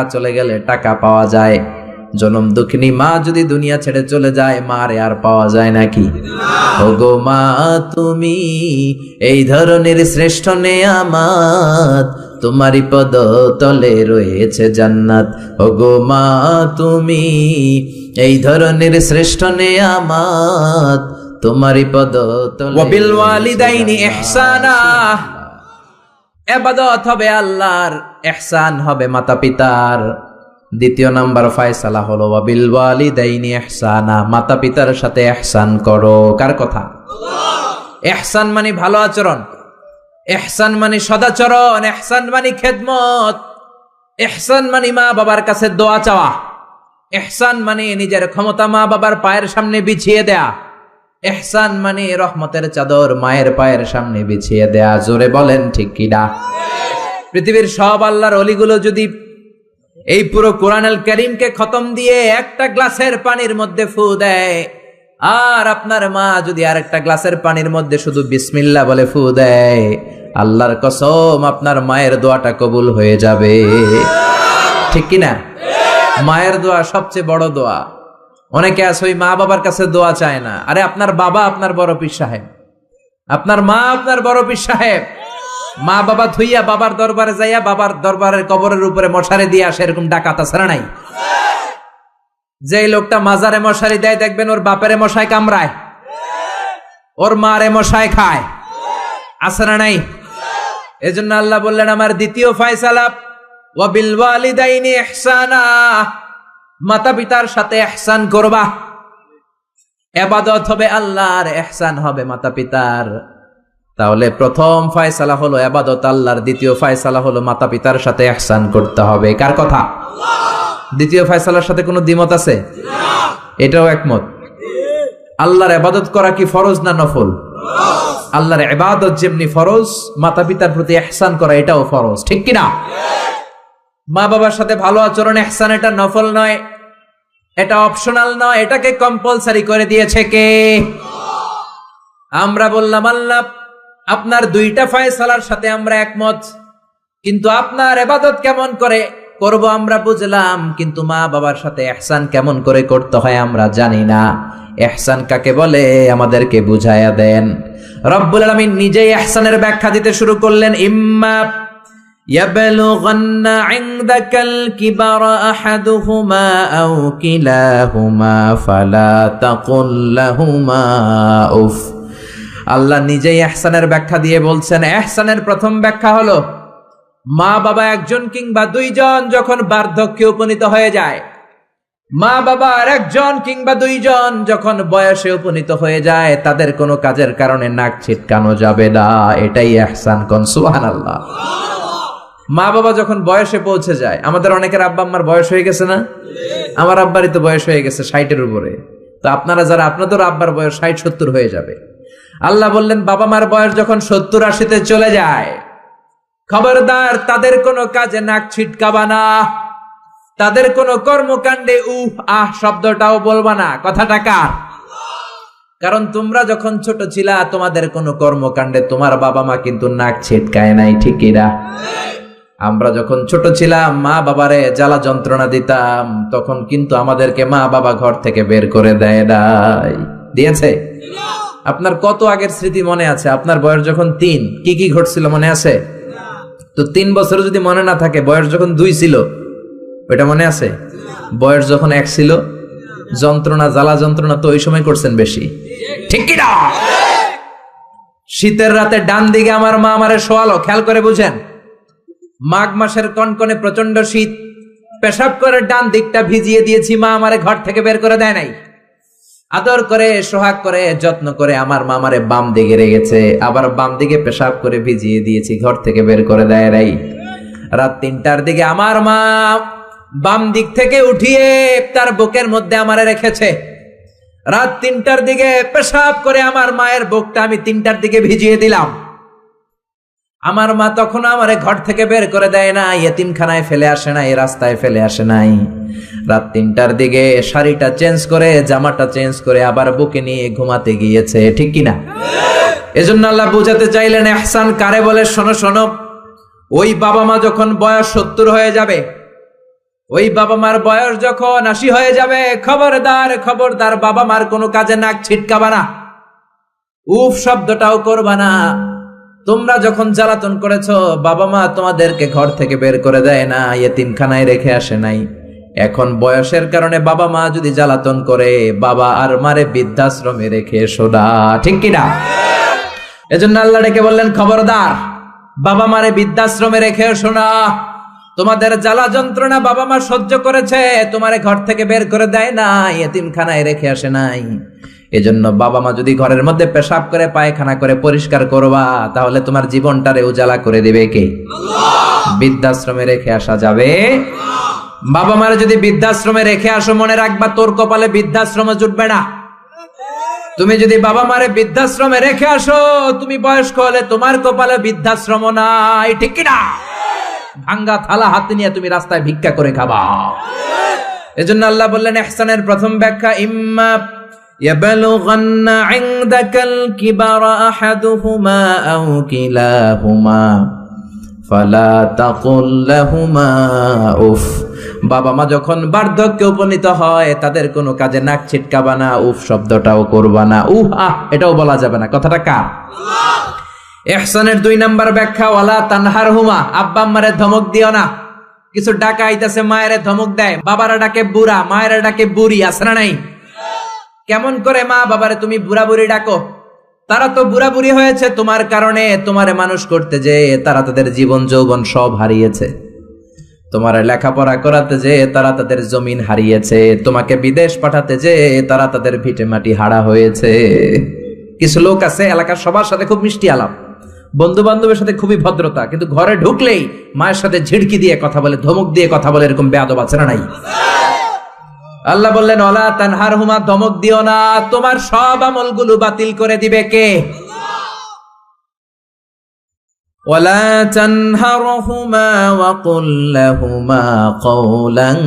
চলে গেলে টাকা পাওয়া যায়, জনম দুঃখিনী মা যদি দুনিয়া ছেড়ে চলে যায় মারে আর পাওয়া যায় নাকি? ওগো মা তুমি এই ধরনের শ্রেষ্ঠ নেয়ামত, তোমারই পদ তলে রয়েছে জান্নাত। ওগো মা তুমি এই ধরনের শ্রেষ্ঠ নেয়ামত, তোমারই পদ তলে। ওয়াবিল ওয়ালিদাইনি ইহসানা, ইবাদত হবে আল্লাহর, ইহসান হবে মাতা পিতার। দ্বিতীয় নাম্বার ফয়সালা হলো ওয়াবিল ওয়ালিদাইনি ইহসানা, মাতা পিতার সাথে ইহসান করো। কার কথা? ইহসান মানে ভালো আচরণ, ইহসান মানে সদাচরণ, ইহসান মানে খেদমত, ইহসান মানে মা বাবার কাছে দোয়া চাওয়া, ইহসান মানে নিজের ক্ষমতা মা বাবার পায়ের সামনে বিছিয়ে দেয়া, ইহসান মানে রহমতের চাদর মায়ের পায়ের সামনে বিছিয়ে দেয়া। জোরে বলেন ঠিক কিনা? পৃথিবীর সব আল্লাহর ওলিগুলো যদি এই পুরো কোরআনুল কারীমকে খতম দিয়ে একটা গ্লাসের পানির মধ্যে ফু দেয়, আর আপনার মা যদি আরেকটা গ্লাসের পানির মধ্যে শুধু বিসমিল্লাহ বলে ফু দেয়, আল্লাহর কসম আপনার মায়ের দোয়াটা কবুল হয়ে যাবে। ঠিক কিনা? মায়ের দোয়া সবচেয়ে বড় দোয়া। অনেকে আছে ওই মা বাবার কাছে দোয়া চায় না। আরে আপনার বাবা আপনার বড় পীর সাহেব, আপনার মা আপনার বড় পীর সাহেব। মা বাবা থুইয়া বাবার দরবারে যাইয়া বাবার দরবারের কবরের উপরে মশারি দিয়ে আসে, এরকম ডাকাত আছে না নাই? যে লোকটা মাজারে মশারি দেয় দেখবেন ওর বাপেরে মশায় কামড়ায়, ওর মারে মশায় খায়, আছে না নাই? এজন্য আল্লাহ বললেন আমার দ্বিতীয় ফয়সালা ওয়াবিল ওয়ালিদাইনি ইহসানা, মাতা পিতার সাথে ইহসান করবা। ইবাদত হবে আল্লাহর, ইহসান হবে মাতা পিতার। তাহলে প্রথম ফয়সালা হলো ইবাদত আল্লাহর, দ্বিতীয় ফয়সালা হলো মাতা পিতার সাথে ইহসান করতে হবে। কার কথা? দ্বিতীয় ফয়সালার সাথে কোনো দ্বিমত আছে? এটাও একমত। আল্লাহর ইবাদত করা কি ফরজ না নফল? আল্লাহর ইবাদত যেমনি ফরজ, মাতা পিতার প্রতি ইহসান করা এটাও ফরজ। ঠিক কিনা? মা বাবার সাথে ভালো আচরণ ইহসান, এটা নফল নয়, এটা অপশনাল নয়, এটাকে কম্পালসারি করে দিয়েছে কে? আমরা বললাম আল্লাহ আপনার দুইটা ফয়সালার সাথে আমরা একমত, কিন্তু আপনার ইবাদত কেমন করে করব আমরা বুঝলাম, কিন্তু মা বাবার সাথে ইহসান কেমন করে করতে হয় আমরা জানি না। ইহসান কাকে বলে আমাদেরকে বুঝায়া দেন। রব্বুল আলামিন নিজেই ইহসানের ব্যাখ্যা দিতে শুরু করলেন। ইম্মা يبلغن عندك الكبر أحدهما أو كلاهما فلا تقل لهما أف। আল্লাহ নিজেই ইহসানের ব্যাখ্যা দিয়ে বলছেন, ইহসানের প্রথম ব্যাখ্যা হলো মা বাবা একজন কিংবা দুইজন যখন বার্ধক্যে উপনীত হয়ে যায়, মা বাবার একজন কিংবা দুইজন যখন বয়সে উপনীত হয়ে যায়, তাদের কোনো কাজের কারণে নাক ছিটকানো যাবে না। এটাই ইহসান। কোন সুবহানাল্লাহ। মা বাবা যখন বয়সে পৌঁছে যায়, আমাদের অনেকের আব্বা আম্মার বয়স হয়ে গেছে না? আমার আব্বারই তো বয়স হয়ে গেছে 60-এর উপরে। তো আপনারা যারা, আপনাদের আব্বার বয়স 60-70 হয়ে যাবে। আল্লাহ বললেন বাবা মার বয়স যখন 70-80-তে চলে যায়, খবরদার তাদের কোনো কাজে নাক ছিটকাবা না, তাদের কোনো কর্মকাণ্ডে উহ আহ শব্দটাও বলবা না। কথাটা কার? কারণ তোমরা যখন ছোট ছিলা তোমাদের কোনো কর্মকাণ্ডে তোমার বাবা মা কিন্তু নাক ছিটকায় নাই। ঠিক কিনা? আমরা যখন ছোট ছিলাম মা বাবারে জ্বালা যন্ত্রণা দিতাম, তখন কিন্তু আমাদেরকে মা বাবা ঘর থেকে বের করে দেয় নাই। দিয়েছে? আপনার কত আগের স্মৃতি মনে আছে? আপনার বয়স যখন 3 কি কি ঘটছিল মনে আছে? তো 3 বছর যদি মনে না থাকে, বয়স যখন 2 ছিল ওইটা মনে আছে? বয়স যখন 1 ছিল, যন্ত্রণা জ্বালা যন্ত্রণা তো ওই সময় করছেন বেশি। ঠিক কিনা? শীতের রাতে ডান দিকে আমার মা আমারে শোয়ালো, খেয়াল করে বুঝেন। মাঘ মাসের কনকনে প্রচন্ড শীত, পেশাব করে ডান দিকটা ভিজিয়ে দিয়েছি, মা আমারে ঘর থেকে বের করে দেয় নাই। আদর করে সোহাগ করে যত্ন করে আমার মা আমারে বাম দিকে রেখেছে, আবার বাম দিকে পেশাব করে ভিজিয়ে দিয়েছি, ঘর থেকে বের করে দেয় নাই। রাত 3টার দিকে আমার মা বাম দিক থেকে উঠিয়ে তার বুকের মধ্যে আমারে রেখেছে। রাত 3টার দিকে পেশাব করে আমার মায়ের বুকটা আমি 3টার দিকে ভিজিয়ে দিলাম। আমার মা তখন আমারে ঘর থেকে বের করে দেয় না, ইয়েতিমখানায় ফেলে আসে নাই, রাস্তায় ফেলে আসে নাই। রাত 3টার দিকে শাড়িটা চেঞ্জ করে, জামাটা চেঞ্জ করে আবার বুকে নিয়ে ঘুমাতে গিয়েছে। ঠিক কিনা? এজন্য আল্লাহ বুঝাতে চাইলেন ইহসান কারে বলে। শোনো শোনো, ওই বাবা মা যখন বয়স 70 হয়ে যাবে, ওই বাবা মার বয়স যখন 80 হয়ে যাবে, খবরদার খবরদার বাবা মার কোনো কাজে নাক ছিটকাবা না, উফ শব্দটাও করবা না। তোমরা যখন জ্বালাতন করেছো, বাবা মা তোমাদেরকে ঘর থেকে বের করে দেয় না, ইয়েতিমখানায় রেখে আসে নাই। এখন বয়সের কারণে বাবা মা যদি জ্বালাতন করে, বাবা আর মারে বৃদ্ধাশ্রমে রেখে এসো না, ঠিক কিনা? এজন্য আল্লাহ ডেকে বললেন, খবরদার বাবা মারে বৃদ্ধাশ্রমে রেখে এসো না। তোমাদের জ্বালা যন্ত্রণা বাবা মা সহ্য করেছে, তোমারে ঘর থেকে বের করে দেয় না, ইয়েতিমখানায় রেখে আসে নাই। এজন্য বাবা মা যদি ঘরের মধ্যে পেশাব করে, পায়খানা করে পরিষ্কার করবা, তাহলে তোমার জীবনটারে উজালা করে দিবে কে? বৃদ্ধাশ্রমে রেখে আসা যাবে? বাবা মারে যদি বৃদ্ধাশ্রমে রেখে আসো, মনে রাখবা তোর কপালে বৃদ্ধাশ্রমে জুটবে না। তুমি যদি বাবা মারে বৃদ্ধাশ্রমে রেখে আসো, তুমি বয়স্ক হলে তোমার কপালে বৃদ্ধাশ্রম নাই, ঠিক কিনা? ভাঙ্গা থালা হাতে নিয়ে তুমি রাস্তায় ভিক্ষা করে খাবা। এজন্য আল্লাহ বললেন, ইহসানের প্রথম ব্যাখ্যা, ইম্মা ইয়াবলুগান্না ইনদাকাল কিবারা আহাদুহুমা আও কিলাহুমা ফালা তাকুল লাহুমা উফ। বাবা মা যখন বার্ধক্যে উপনীত হয়, তাদের কোনো কাজে নাক ছিটকাবা না, উফ শব্দটাও করবা না, উহ আহ এটাও বলা যাবে না। কথাটা কার? ইহসানের 2 নাম্বার ব্যাখ্যা, ওয়ালা তানহারহুমা, আব্বা আম্মারে ধমক দিও না। কিছু ডাকা আইতাছে, মায়েরে ধমক দেয়, বাবারা ডাকে বুড়া, মায়েরা ডাকে বুড়ি, আছে না নাই? কেমন করে মা বাবারে তুমি বুড়া বুড়ি ডাকো? তারা তো বুড়া বুড়ি হয়েছে তোমার কারণে। তোমারে মানুষ করতে যে তারা তাদের জীবন যৌবন সব হারিয়েছে, তোমার লেখাপড়া করাতে যে তারা তাদের জমিন হারিয়েছে, তোমাকে বিদেশ পাঠাতে যে তারা তাদের ভিটে মাটি হারা হয়েছে। কিছু লোক আছে এলাকার সবার সাথে খুব মিষ্টি আলাপ, বন্ধু বান্ধবের সাথে খুবই ভদ্রতা, কিন্তু ঘরে ঢুকলেই মায়ের সাথে ঝিড়কি দিয়ে কথা বলে, ধমক দিয়ে কথা বলে, এরকম বেয়াদব আছে না নাই? আল্লাহ বললেন, ওয়ালা তানহারহুমা, ধমক দিও না, তোমার সব আমলগুলো বাতিল করে দিবে কে? ওয়ালা তানহারহুমা ওয়া কুল লাহুমা কওলান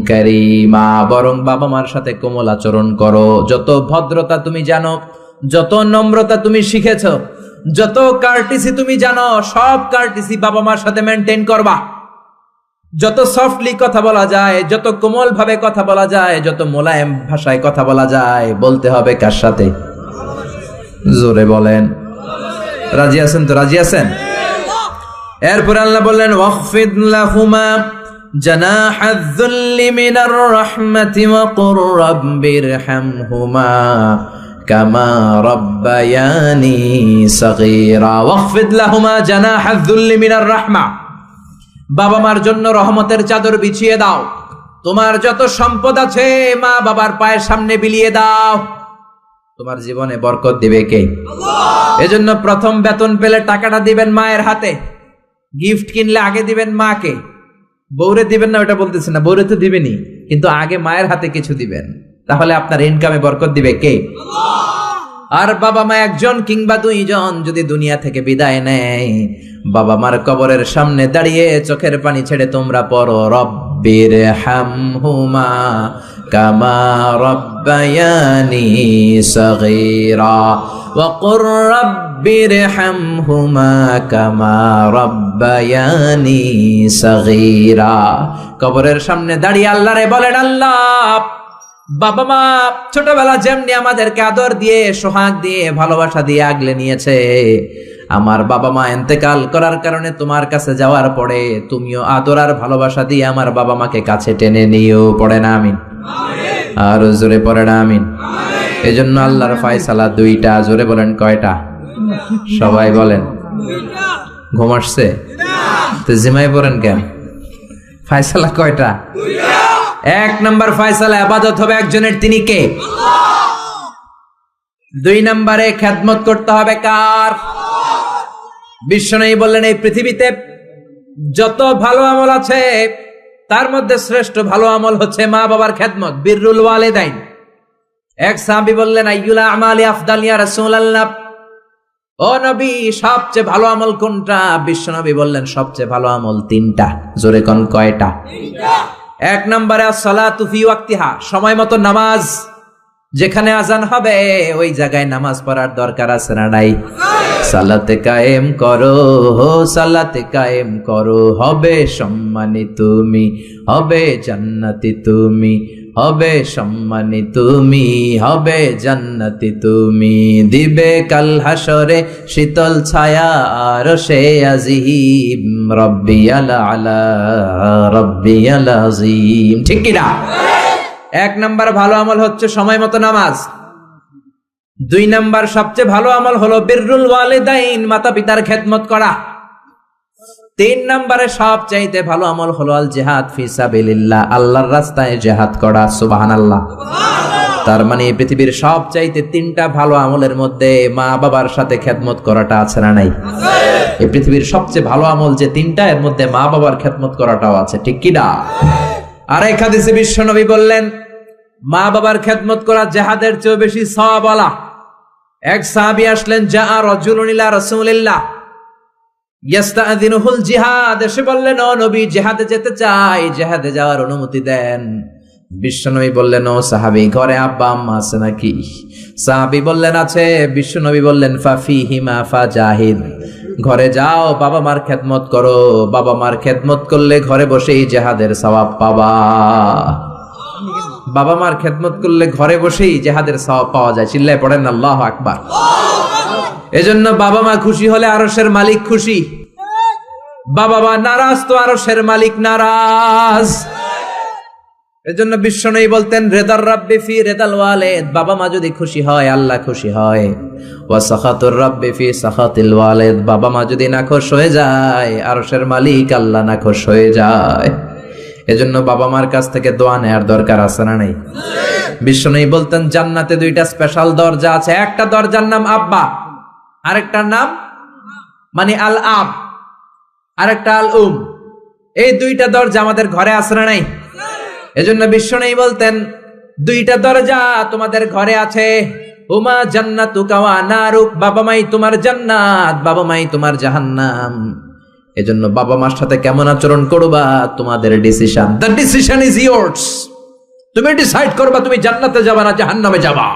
কারীমা, বরং বাবা মার সাথে কোমল আচরণ করো। যত ভদ্রতা তুমি জানো, যত নম্রতা তুমি শিখেছো, যত কার্টিসি তুমি জানো, সব কার্টিসি বাবা মার সাথে মেনটেন করবা। যত সফটলি কথা বলা যায়, যত কোমল ভাবে কথা বলা যায়, যত মোলায়েম ভাষায় কথা বলা যায়, বলতে হবে কার সাথে? জোরে বলেন, রাজি আছেন তো? রাজি আছেন? এরপর আল্লাহ বললেন, ওয়াখফিদ লাহুমা জানাহায যুল্লি মিনার রাহমাতি ওয়া কুর রাব্বিরহামহুমা কামা রাব্বায়ানি সাগীরা। ওয়াখফিদ লাহুমা জানাহায যুল্লি মিনার রাহমা, বাবা মার জন্য রহমতের চাদর বিছিয়ে দাও। তোমার যত সম্পদ আছে মা বাবার পায়ের সামনে বিলিয়ে দাও, তোমার জীবনে বরকত দিবে কে? এজন্য প্রথম বেতন পেলে টাকাটা দিবেন মায়ের হাতে, গিফট কিনলে আগে দিবেন মাকে। বউরে দিবেন না ওটা বলতেছে না, বউরে তো দিবেনই, কিন্তু আগে মায়ের হাতে কিছু দিবেন, তাহলে আপনার ইনকামে বরকত দিবে কে? আর বাবা মা একজন কিংবা 2 জন যদি দুনিয়া থেকে বিদায় নেয়, বাবা মার কবরের সামনে দাঁড়িয়ে চোখের পানি ছেড়ে তোমরা পড়ো, রব্বিরহামহুমা কামা রাব্বায়ানি সাগীরা ওয়া কুর রাব্বিরহামহুমা কামা রাব্বায়ানি সাগীরা। কবরের সামনে দাঁড়িয়ে আল্লাহরে বলেন, আল্লাহ বাবা মা ছোটবেলা যেমনি আমাদেরকে আদর দিয়ে, সোহাগ দিয়ে, ভালোবাসা দিয়ে আগলে নিয়েছে, আমার বাবা মা ইন্তেকাল করার কারণে তোমার কাছে যাওয়ার পরে তুমিও আদর আর ভালোবাসা দিয়ে আমার বাবা মাকে কাছে টেনে নিও। পড়ে না আমিন? আর জোরে পড়ে না আমিন? এজন্য আল্লাহর ফয়সালা 2টা। জোরে বলেন, কয়টা? সবাই বলেন। ঘুম আসছে তো জিমাই পড়েন কেন? ফয়সালা কয়টা? 1 নম্বর ফয়সালা, ইবাদত হবে একজনের, তিনি কে? 2 নম্বরে খেদমত করতে হবে কার? বিশ্বনবী বললেন, এই পৃথিবীতে যত ভালো আমল আছে তার মধ্যে শ্রেষ্ঠ ভালো আমল হচ্ছে মা বাবার খেদমত, বিররুল ওয়ালিদাইন। এক সাহাবী বললেন, আইয়ুল আমালি আফদাল ইয়া রাসূলুল্লাহ, ও নবী সবচেয়ে ভালো আমল কোনটা? বিশ্বনবী বললেন, সবচেয়ে ভালো আমল 3টা। জোরে কোন কয়টা? 3টা। 1 নম্বরে আসসালাতু ফি ওয়াক্তিহা, সময় মতো নামাজ। যেখানে আজান হবে ওই জায়গায় নামাজ পড়ার দরকার আছে না নাই? সালাতে কায়েম করো, সালাতে কায়েম করো, হবে সম্মানী তুমি, হবে জান্নাতি তুমি, হবে সম্মানী তুমি, হবে জান্নাতি তুমি, দিবে কাল হাসরে শীতল ছায়া আরশে আজিম, রব্বিয়াল আলা রব্বিয়াল আযীম। ঠিক কি না? এক নাম্বার ভালো আমল হচ্ছে সময় মতো নামাজ। 2 নাম্বার সবচেয়ে ভালো আমল হলো বিররুল ওয়ালিদাইন, মাতা পিতার খেদমত করা। 3 নাম্বারে সবচাইতে ভালো আমল হলো আল জিহাদ ফি সাবিলিল্লাহ, আল্লাহর রাস্তায় জিহাদ করা। সুবহানাল্লাহ। তার মানে পৃথিবীর সবচাইতে 3টা ভালো আমলের মধ্যে মা বাবার সাথে খেদমত করাটা আছে না নাই? এই পৃথিবীর সবচেয়ে ভালো আমল যে 3টা, এর মধ্যে মা বাবার খেদমত করাটাও আছে। ঠিক কি না? আর এক হাদিসে বিশ্বনবী বললেন, মা বাবার খেদমত করা জিহাদের চেয়ে বেশি সওয়াবওয়ালা। এক সাহাবী আসলেন, জা রাজুলুন ইলা রাসূলিল্লাহ ইস্তাযিনুহুল জিহাদ, এসে বললেন, ও নবী, জিহাদে যেতে চাই, জিহাদে যাওয়ার অনুমতি দেন। বিশ্বনবী বললেন, ও সাহাবী, ঘরে আব্বা আম্মা আছে নাকি? সাহাবী বললেন, আছে। বিশ্বনবী বললেন, ফাফিহিমা ফাজাহিদ, ঘরে যাও, বাবা মার খেদমত করো। বাবা মার খেদমত করলে ঘরে বসেই জিহাদের সওয়াব পাবা। বাবা মার খেদমত করলে ঘরে বসেই জিহাদের সওয়াব পাওয়া যায়। চিল্লায় পড়েন আল্লাহু আকবার। এজন্য বাবা মা খুশি হলে আরশের মালিক খুশি, বাবা মা নারাজ তো আরশের মালিক নারাজ। এজন্য বিশ্বনবী বলতেন, রেদার রাব্বি ফি রেদাল ওয়ালিদ, বাবা মা যদি খুশি হয় আল্লাহ খুশি হয়। ওয়া সাখাতুর রাব্বি ফি সাখাতিল ওয়ালিদ, বাবা মা যদি নাখোশ হয়ে যায় আরশের মালিক আল্লাহ নাখোশ হয়ে যায়। এজন্য বাবা মার কাছ থেকে দোয়া নেয়ার দরকার আছে না নাই? বিশ্বনবী বলতেন, জান্নাতে 2টা স্পেশাল দরজা আছে। একটা দরজার নাম আব্বা, আরেকটার নাম মানে আল আব, আরেকটা আল উম। এই 2টা দরজা আমাদের ঘরে আছে না নাই? এজন্য বিশ্বনবী বলতেন, 2টা দরজা তোমাদের ঘরে আছে। উমা জান্নাতুকা ওয়া নারুক, বাবা মাই তোমার জান্নাত, বাবা মাই তোমার জাহান্নাম। এজন্য বাবা মার সাথে কেমন আচরণ করবা তোমাদের decision. The decision is yours. তুমি ডিসাইড করবা তুমি জান্নাতে যাবা না জাহান্নামে যাবা।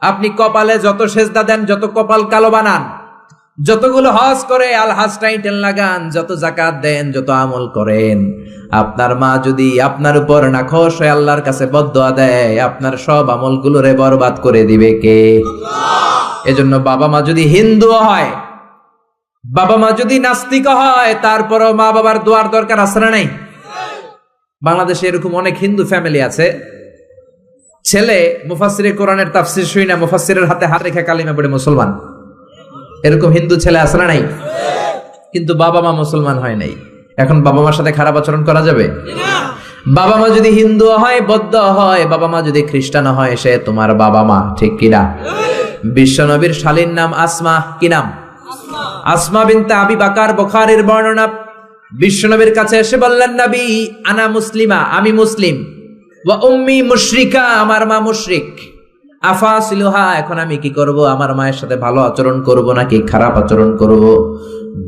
আপনি কপালে যত সেজদা দেন, যত কপাল কালো বানান, যতগুলো হজ করে আল হাজ টাইটেল লাগান, যত যাকাত দেন, যত আমল করেন, আপনার মা যদি আপনার উপর নাখোশ হয়ে আল্লাহর কাছে বদদোয়া দেয়, আপনার সব আমলগুলোরে বরবাদ করে দিবে কে? এজন্য বাবা মা যদি হিন্দু হয়, বাবা মা যদি নাস্তিক হয়, তারপরও মা বাবার দোয়ার দরকার আছে না নাই? বাংলাদেশে এরকম অনেক হিন্দু ফ্যামিলি আছে, ছেলে মুফাসসিরে কোরআনের তাফসীর শুই না, মুফাসসিরের হাতে হাত রেখে কালিমা পড়ে মুসলমান। এরকম হিন্দু ছেলে আছে না নাই? কিন্তু বাবা মা মুসলমান হয় নাই। এখন বাবা মার সাথে খারাপ আচরণ করা যাবে? বাবা মা যদি হিন্দু হয়, বৌদ্ধ হয়, বাবা মা যদি খ্রিস্টান হয়, সে তোমার বাবা মা। ঠিক কিনা? বিশ্বনবীর শালীর নাম আসমা। কি নাম? আসমা বিনতে আবি বকর, বুখারীর বর্ণনা। বিশ্বনবীর কাছে এসে বললেন, নবী, আনা মুসলিমা, আমি মুসলিম, ওয়া উম্মি মুশরিকা, আমার মা মুশরিক, আফাসিলুহা, এখন আমি কি করব? আমার মায়ের সাথে ভালো আচরণ করব নাকি খারাপ আচরণ করব?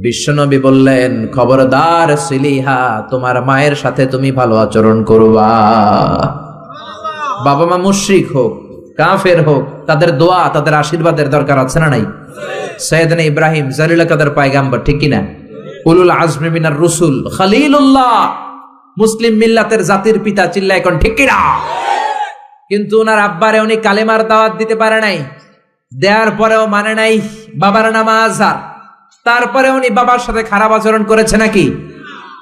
বিশ্বনবী বললেন, খবরদার সিলিহা, তোমার মায়ের সাথে তুমি ভালো আচরণ করবা। বাবা মা মুশরিক হোক, কাফের হোক, তাদের দোয়া, তাদের আশীর্বাদের দরকার আছে না নাই? সাইয়েদনা ইব্রাহিম জালিল কাদের পয়গাম্বর, ঠিক কিনা? উলুল আজমি মিনার রুসুল, খলিলুল্লাহ, মুসলিম মিল্লাতের জাতির পিতা। চিল্লায় এখন ঠিক কিনা? কিন্তু ওনার আব্বারে উনি কালেমার দাওয়াত দিতে পারে নাই, দেওয়ার পরেও মানে নাই। বাবার নাম আজহার, তারপরে উনি বাবার সাথে খারাপ আচরণ করেছে নাকি?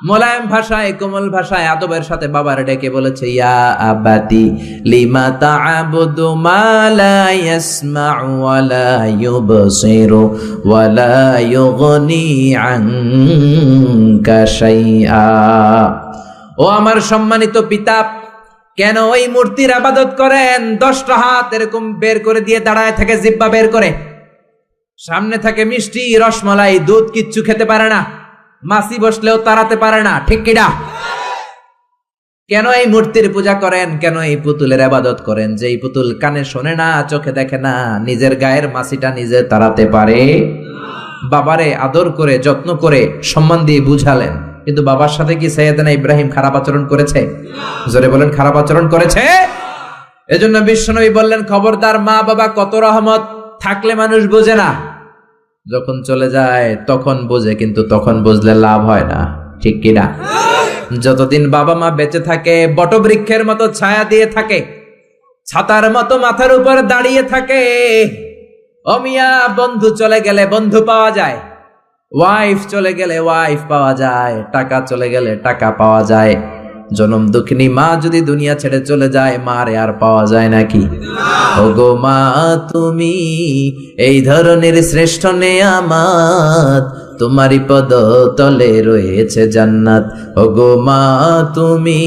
মোলায়েম ভাষায়, কোমল ভাষায়, আদবের সাথে বাবার ডেকে বলেছে, ইয়া আবাতি লিমা তা'বুদু মা লা ইয়াসমা'ু ওয়া লা ইউবসিরু ওয়া লা ইউগনি আনকা শাইআ। ও আমার সম্মানিত পিতা, কেন ওই মূর্তির ইবাদত করেন? 10টা হাত এরকম বের করে দিয়ে দাঁড়ায় থাকে, জিহ্বা বের করে, সামনে থাকে মিষ্টি, রসমালাই, দুধ, কিচ্ছু খেতে পারে না, মাছি বসলেও তাড়াতে পারে না। ঠিক কিনা? কেন এই মূর্তির পূজা করেন? কেন এই পুতুলের ইবাদত করেন? যে এই পুতুল কানে শোনে না, চোখে দেখে না, নিজের গায়ের মাছিটা নিজে তাড়াতে পারে? বাবারে আদর করে, যত্ন করে, সম্মান দিয়ে বুঝালেন, কিন্তু বাবার সাথে কি সাইয়েদনা ইব্রাহিম খারাপ আচরণ করেছে? জোরে বলেন, খারাপ আচরণ করেছে? এজন্য বিশ্বনবী বললেন, খবরদার, মা বাবা কত রহমত, থাকলে মানুষ বোঝে না, যখন চলে যায় তখন বোঝে, কিন্তু তখন বুঝলে লাভ হয় না, ঠিক কিনা? যতদিন বাবা মা বেঁচে থাকে বটবৃক্ষের মতো ছায়া দিয়ে থাকে, ছাতার মতো মাথার উপর দাঁড়িয়ে থাকে। অমিয়া, বন্ধু চলে গেলে বন্ধু পাওয়া যায়, ওয়াইফ চলে গেলে ওয়াইফ পাওয়া যায়, টাকা চলে গেলে টাকা পাওয়া যায়। জনম দুঃখিনী মা যদি দুনিয়া ছেড়ে চলে যায়, মারে আর পাওয়া যায় নাকি? ওগো মা, তুমি এই ধরনের শ্রেষ্ঠ নেয়ামত, তোমারই পদ তলে রয়েছে জান্নাত। ওগো মা, তুমি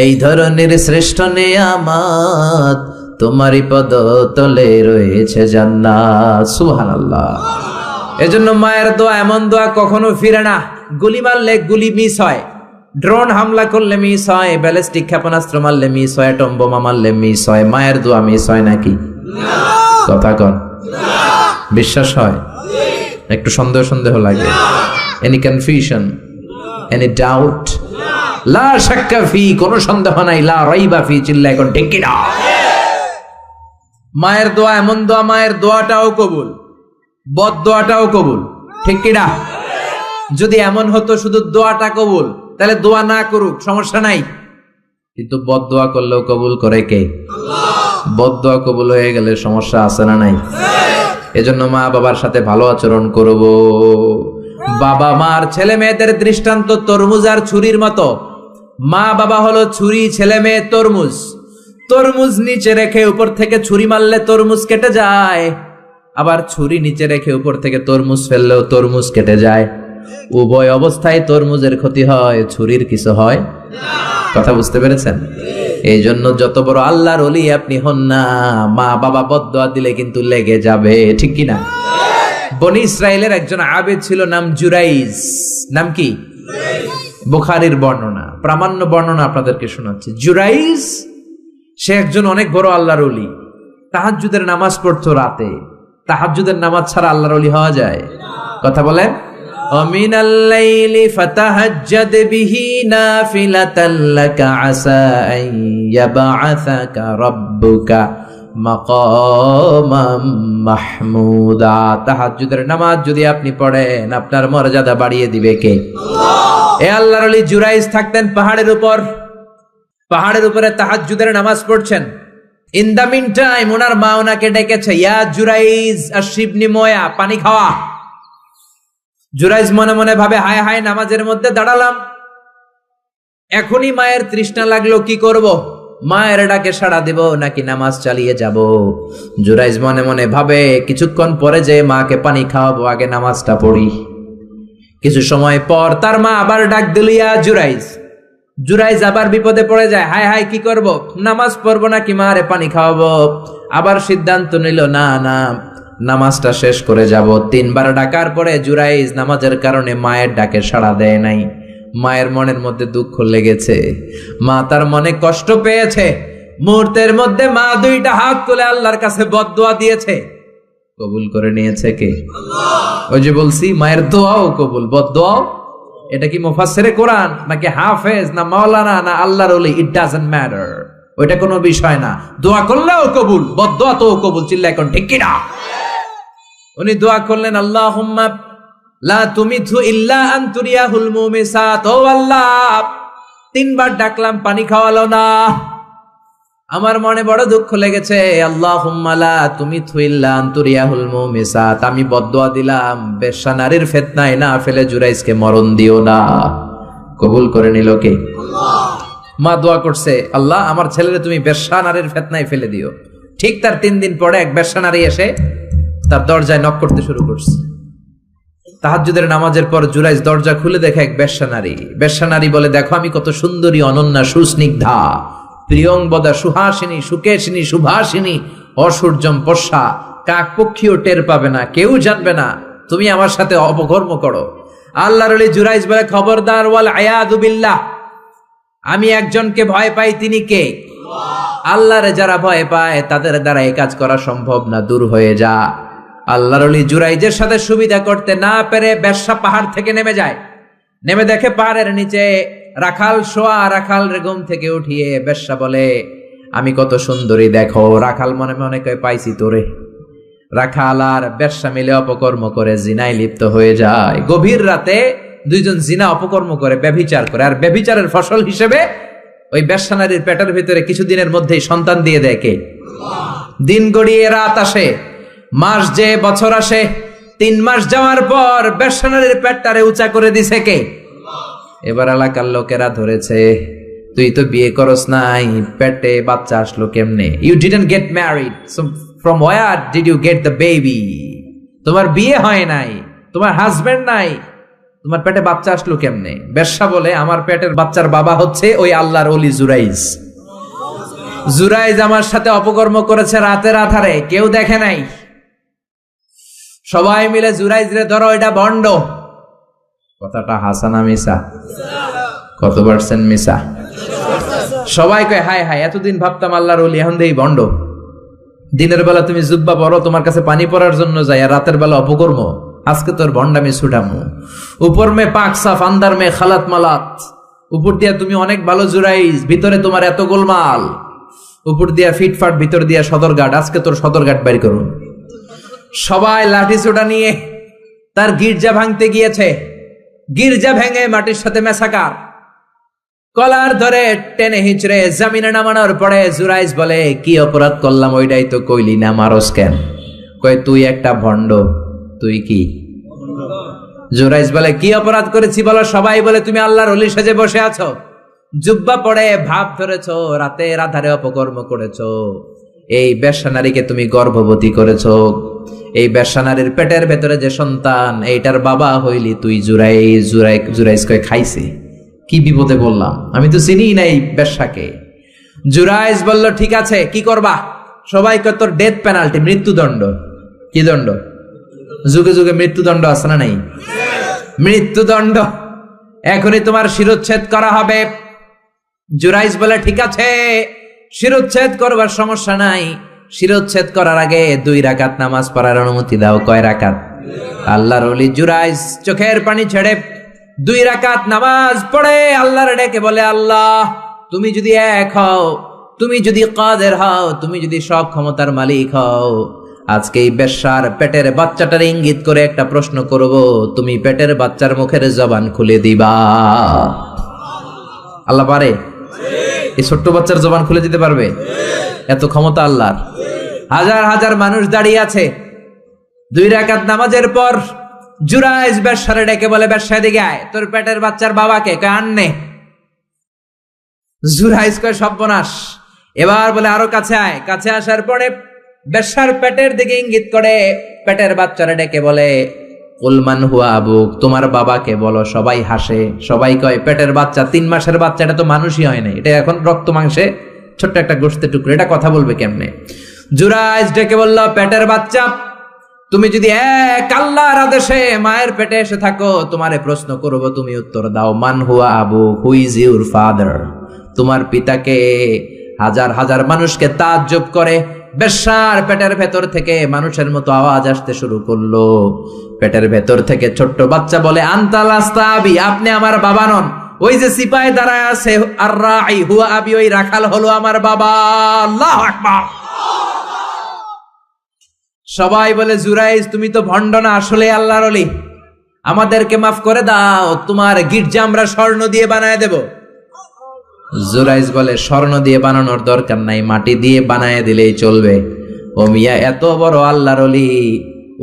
এই ধরনের শ্রেষ্ঠ নেয়ামত, তোমারই পদ তলে রয়েছে জান্নাত। সুবহানাল্লাহ। এজন্য মায়ের দোয়া এমন দোয়া কখনো ফিরে না। গুলি মারলে গুলি মিস হয়, ড্রোন হামলা করলে মিস হয়, ব্যালিস্টিক ক্ষেপণাস্ত্র মারলে মিস হয়, অ্যাটম বোমা মারলে মিস হয়, মায়ের দোয়া মিস হয় নাকি? কথা কন, বিশ্বাস হয়? একটু সন্দেহ সন্দেহ লাগে? Any confusion, any doubt? লা শাক্কা ফি, কোনো সন্দেহ নাই, লা রাইবা ফি, চিল্লা এখন ঠিক কি না? মায়ের দোয়া এমন দোয়া, মায়ের দোয়াটাও কবুল, বদ দোয়াটাও কবুল, ঠিক কি না? যদি এমন হতো শুধু দোয়াটা কবুল, তাহলে দোয়া না করুক সমস্যা নাই, কিন্তু বদ দোয়া করলেও কবুল করে কে? বদ দোয়া কবুল হয়ে গেলে সমস্যা আছে না নাই? এজন্য মা বাবার সাথে ভালো আচরণ করব। বাবা মার ছেলে মেয়েদের দৃষ্টান্ত তরমুজ আর ছুরির মতো। মা বাবা হলো ছুরি, ছেলে মেয়ে তরমুজ। তরমুজ নিচে রেখে উপর থেকে ছুরি মারলে তরমুজ কেটে যায়, আবার ছুরি নিচে রেখে উপর থেকে তরমুজ ফেললেও তরমুজ কেটে যায়। উভয় অবস্থায় তরমুজের ক্ষতি হয়, ছুরির কিছু হয়। কথা বুঝতে পেরেছেন? এই জন্য যত বড় আল্লাহর ওলি আপনি হন না, মা বাবা বদদোয়া দিলে কিন্তু লেগে যাবে, ঠিক কিনা? বনি ইসরায়েলের একজন আবেদ ছিল, নাম জুরাইজ। নাম কি? বুখারীর বর্ণনা, প্রামাণ্য বর্ণনা আপনাদেরকে শোনাচ্ছি। জুরাইজ, সে একজন অনেক বড় আল্লাহর ওলি। তাহাজ্জুদের নামাজ পড়তো রাতে। তাহাজ্জুদের নামাজ ছাড়া আল্লাহর ওলি হওয়া যায়? কথা বলেন। ومن الليل فتهجد به نافلة لك عسى أن يبعثك ربك مقاما محمودا। তাহাজ্জুদের নামাজ যদি আপনি পড়েন, আপনার মর্যাদা বাড়িয়ে দিবে কে? আল্লাহ। এই আল্লাহর ওলি জুরাইজ থাকতেন পাহাড়ের উপর। পাহাড়ের উপরে তাহাজ্জুদের নামাজ পড়ছেন। ইন দা মিন টাইম ওনার মা ওনাকে ডেকেছে, ইয়া জুরাইজ আশরিবনি ময়া, পানি খাওয়া। জুরাইজ মনে মনে ভাবে, হায় হায়, নামাজের মধ্যে দাঁড়ালাম, এখনই মায়ের তৃষ্ণা লাগলো, কি করব? মায়ের ডাকে সাড়া দেব নাকি নামাজ চালিয়ে যাব? জুরাইজ মনে মনে ভাবে, কিছুক্ষণ পরে যে মাকে পানি খাওয়াবো, আগে নামাজটা পড়ি। কিছু সময় পর তার মা আবার ডাক দিল, ইয়া জুরাইজ। জুরাইজ আবার বিপদে পড়ে যায়, হায় হায়, কি করব? নামাজ পড়বো নাকি মারে পানি খাওয়াবো? আবার সিদ্ধান্ত নিল, না না, নামাজটা শেষ করে যাব। 3 বার ডাকার পরে জুরাইজ নামাজের কারণে মায়ের ডাকে সাড়া দেয় নাই। মায়ের মনের মধ্যে দুঃখ লেগেছে, মা তার মনে কষ্ট পেয়েছে। মুহূর্তের মধ্যে মা 2টা হাত তুলে আল্লাহর কাছে বদদোয়া দিয়েছে। কবুল করে নিয়েছে কে? আল্লাহ। ওই যে বলছি, মায়ের দোয়াও কবুল, বদদোয়াও। এটা কি মুফাসসিরে কোরআন নাকি হাফেজ না মাওলানা না আল্লাহর ওলি, ইট ডাজন্ট ম্যাটার, ওইটা কোনো বিষয় না। দোয়া করলেও কবুল, বদদোয়া তো কবুল, চিল্লা এখন ঠিক কি না? উনি দোয়া করলেন, আল্লাহুম্মা লা তুমিথু ইল্লা আন তুরিয়াহুল মুমিসাত। ও আল্লাহ, 3 বার ডাকলাম, পানি খাওয়ালো না, আমার মনে বড় দুঃখ লেগেছে। আল্লাহুম্মা লা তুমিথু ইল্লা আন তুরিয়াহুল মুমিসাত, আমি বদদোয়া দিলাম, বেশ্যা নারীর ফিতনায় না ফেলে জুরাইজকে মরণ দিও না। কবুল করে নিল কে? আল্লাহ। মা দোয়া করছে, আল্লাহ, আমার ছেলেরে তুমি বেশ্যা নারীর ফিতনায় ফেলে দিও। ঠিক তার 3 দিন পরে এক বেশ্যা নারী এসে তার দরজায় নক করতে শুরু করছে। তাহাজ্জুদের নামাজের পর জুরাইজ দরজা খুলে দেখে এক বেশ্যা নারী। বেশ্যা নারী বলে, দেখো আমি কত সুন্দরী, অনন্যা, সুস্নিগ্ধা, প্রিয়ংবদা, সুহাসিনী, সুকেশিনী, সুভাষিনী, অসূর্যম পশা, কাক পক্ষীও টের পাবে না, কেউ জানবে না তুমি আমার সাথে অপকর্ম করো। আল্লাহর ওলি জুরাইজ বলে, খবরদার, ওয়াল আয়াযু বিল্লাহ, আমি একজনকে ভয় পাই, তিনি কে? আল্লাহরে যারা ভয় পায় তাদের দ্বারা এই কাজ করা সম্ভব না, দূর হয়ে যা। আল্লাহর ওলি জুরাইজের সাথে সুবিধা করতে না পেরে বেশ্যা পাহাড় থেকে নেমে যায়। নেমে দেখে পাহাড়ের নিচে রাখাল শোয়া। রাখাল ঘুম থেকে উঠিয়ে বেশ্যা বলে, আমি কত সুন্দরী দেখো। রাখাল মনে মনে কয় পাইছি তোরে। রাখাল আর বেশ্যা মিলে অপকর্ম করে জিনায় লিপ্ত হয়ে যায়। গভীর রাতে দুইজন জিনা অপকর্ম করে, ব্যভিচার করে, আর ব্যভিচারের ফসল হিসেবে ওই বেশ্যা নারীর পেটের ভিতরে কিছুদিনের মধ্যেই সন্তান দিয়ে দেয় কে? দিন গড়িয়ে রাত আসে, মাস যে বছর আসে, 3 মাস যাওয়ার পর বেশ্যা নারীর পেটটারে উঁচা করে দিছে কে? এবার এলাকার লোকেরা ধরেছে, তুই তো বিয়ে করস নাই, পেটে বাচ্চা আসলো কেমনে? You didn't get married, so from where did you get the baby? তোমার বিয়ে হয় নাই, তোমার হাজবেন্ড নাই, তোমার পেটে বাচ্চা আসলো কেমনে? বেশ্যা বলে, আমার পেটের বাচ্চার বাবা হচ্ছে ওই আল্লাহর ওলি জুরাইজ। জুরাইজ আমার সাথে অপকর্ম করেছে রাতের আধারে, কেউ দেখে নাই। সবাই মিলে জুরাইজ রে ধরো, এটা ভণ্ড। কথাটা হাসানা মিসা? কত পার্সেন্ট মিসা? সবাই কয় হায় হায়, এতদিন ভাবতাম আল্লাহর ওলি, এখন দেই ভণ্ড। দিনের বেলা তুমি জুব্বা পরো, তোমার কাছে পানি পড়ার জন্য যাই, আর রাতের বেলা অপকর্ম। আজকে তোর ভণ্ডামি ছুটামু। উপর মে পাক সাফ, আন্দার মে খালাত মালাত। উপর দিয়া তুমি অনেক ভালো জুরাইজ, ভিতরে তোমার এত গোলমাল। উপর দিয়া ফিটফাট, ভিতর দিয়া সদরঘাট। আজকে তোর সদরঘাট বের করুন। সবাই লাঠি ছোটা নিয়ে তার গির্জা ভাঙতে গিয়েছে। গির্জা ভেঙে মাটির সাথে মেসাকার, কলার ধরে টেনে হিচড়ে জামিনে নামানোর পরে জুরাইজ বলে, কি অপরাধ করলাম ওইটাই তো কইলি না, মারস কেন? কয় তুই একটা ভণ্ড। তুই কি? জুরাইজ বলে, কি অপরাধ করেছি বলো? সবাই বলে, তুমি আল্লাহর ওলি সেজে বসে আছো, জুব্বা পড়ে ভাব ধরেছো, রাতের আধারে অপকর্ম করেছো, এই বেশ্যা নারীকে তুমি গর্ভবতী করেছো, এই বেশ্যা নারীর পেটের ভেতরে যে সন্তান, এইটার বাবা হইলি তুই জুরাইজ। জুরাইজ কয়, খাইছে? কি বিপদে বললাম, আমি তো চিনি না এই বেশ্যাকে। জুরাইজ বলল, ঠিক আছে, কি করবা? সবাই কয়, তোর ডেথ পেনাল্টি, মৃত্যুদণ্ড। কি দণ্ড? যুগে যুগে মৃত্যুদণ্ড আছে না নাই? মৃত্যুদণ্ড, এখনই তোমার শিরোচ্ছেদ করা হবে। জুরাইজ বলে, ঠিক আছে, শিরোচ্ছেদ করবার সমস্যা নাই। শিরোচ্ছেদ করার আগে 2 রাকাত নামাজ পড়ার অনুমতি দাও। কয় রাকাত? আল্লাহর ওলি জুরাইজ চোখের পানি ছেড়ে 2 রাকাত নামাজ পড়ে আল্লাহর ডেকে বলে, আল্লাহ, তুমি যদি এক হও, তুমি যদি কাদের হও, তুমি যদি সব ক্ষমতার মালিক হও, আজকে এই বেশ্যার পেটের বাচ্চাটার ইঙ্গিত করে একটা প্রশ্ন করব, তুমি পেটের বাচ্চার মুখের জবান খুলে দিবা। আল্লাহ পারে? এই ছোট্ট বাচ্চার জবান খুলে দিতে পারবে? এত ক্ষমতা আল্লাহর। হাজার হাজার মানুষ দাঁড়িয়ে আছে। 2 রাকাত নামাজের পর জুরাইজ বেশ্যারে ডেকে বলে, বেশ্যা দিকে আয়, তোর পেটের বাচ্চার বাবাকে। কয়, আননে। জুরাইজ কয়, সর্বনাশ। এবার বলে, আরো কাছে আয়। কাছে আসার পরে বেশ্যার পেটের দিকে ইঙ্গিত করে পেটের বাচ্চারে ডেকে বলে, কুলমান হুয়া আবুক, তোমার বাবাকে বলো। সবাই হাসে। সবাই কয়, পেটের বাচ্চা, 3 মাসের বাচ্চা, এটা তো মানুষই হয় না, এটা এখন রক্ত মাংসে ছোট্ট একটা গোশতের টুকরো, এটা কথা বলবে কেমনে? জুরাইজ ডেকে বলল, পেটের বাচ্চা, তুমি যদি এক আল্লাহর আদেশে মায়ের পেটে এসে থাকো, তোমারে প্রশ্ন করব, তুমি উত্তর দাও। মান হুয়া Abu, who is your father? তোমার পিতাকে? হাজার হাজার মানুষকে তাজ্জব করে বেশ্যার পেটের ভেতর থেকে মানুষের মতো আওয়াজ আসতে শুরু করলো। পেটের ভেতর থেকে ছোট্ট বাচ্চা বলে, আনতাল আস্তাবি, আপনি আমার বাবা নন। ওই যে সিপাহি দাঁড়ায় আছে, আর রাই হুয়া আবি, ওই রাখাল হলো আমার বাবা। আল্লাহু আকবার। সবাই বলে, জুরাইজ, তুমি তো ভণ্ড না, আসলে আল্লাহর ওলি, আমাদেরকে মাফ করে দাও, তোমার গির্জা আমরা স্বর্ণ দিয়ে বানায় দেব। জুরাইজ বলে, স্বর্ণ দিয়ে বানানোর দরকার নাই, মাটি দিয়ে বানায় দিলেই চলবে। ও মিয়া, এত বড় আল্লাহর ওলি,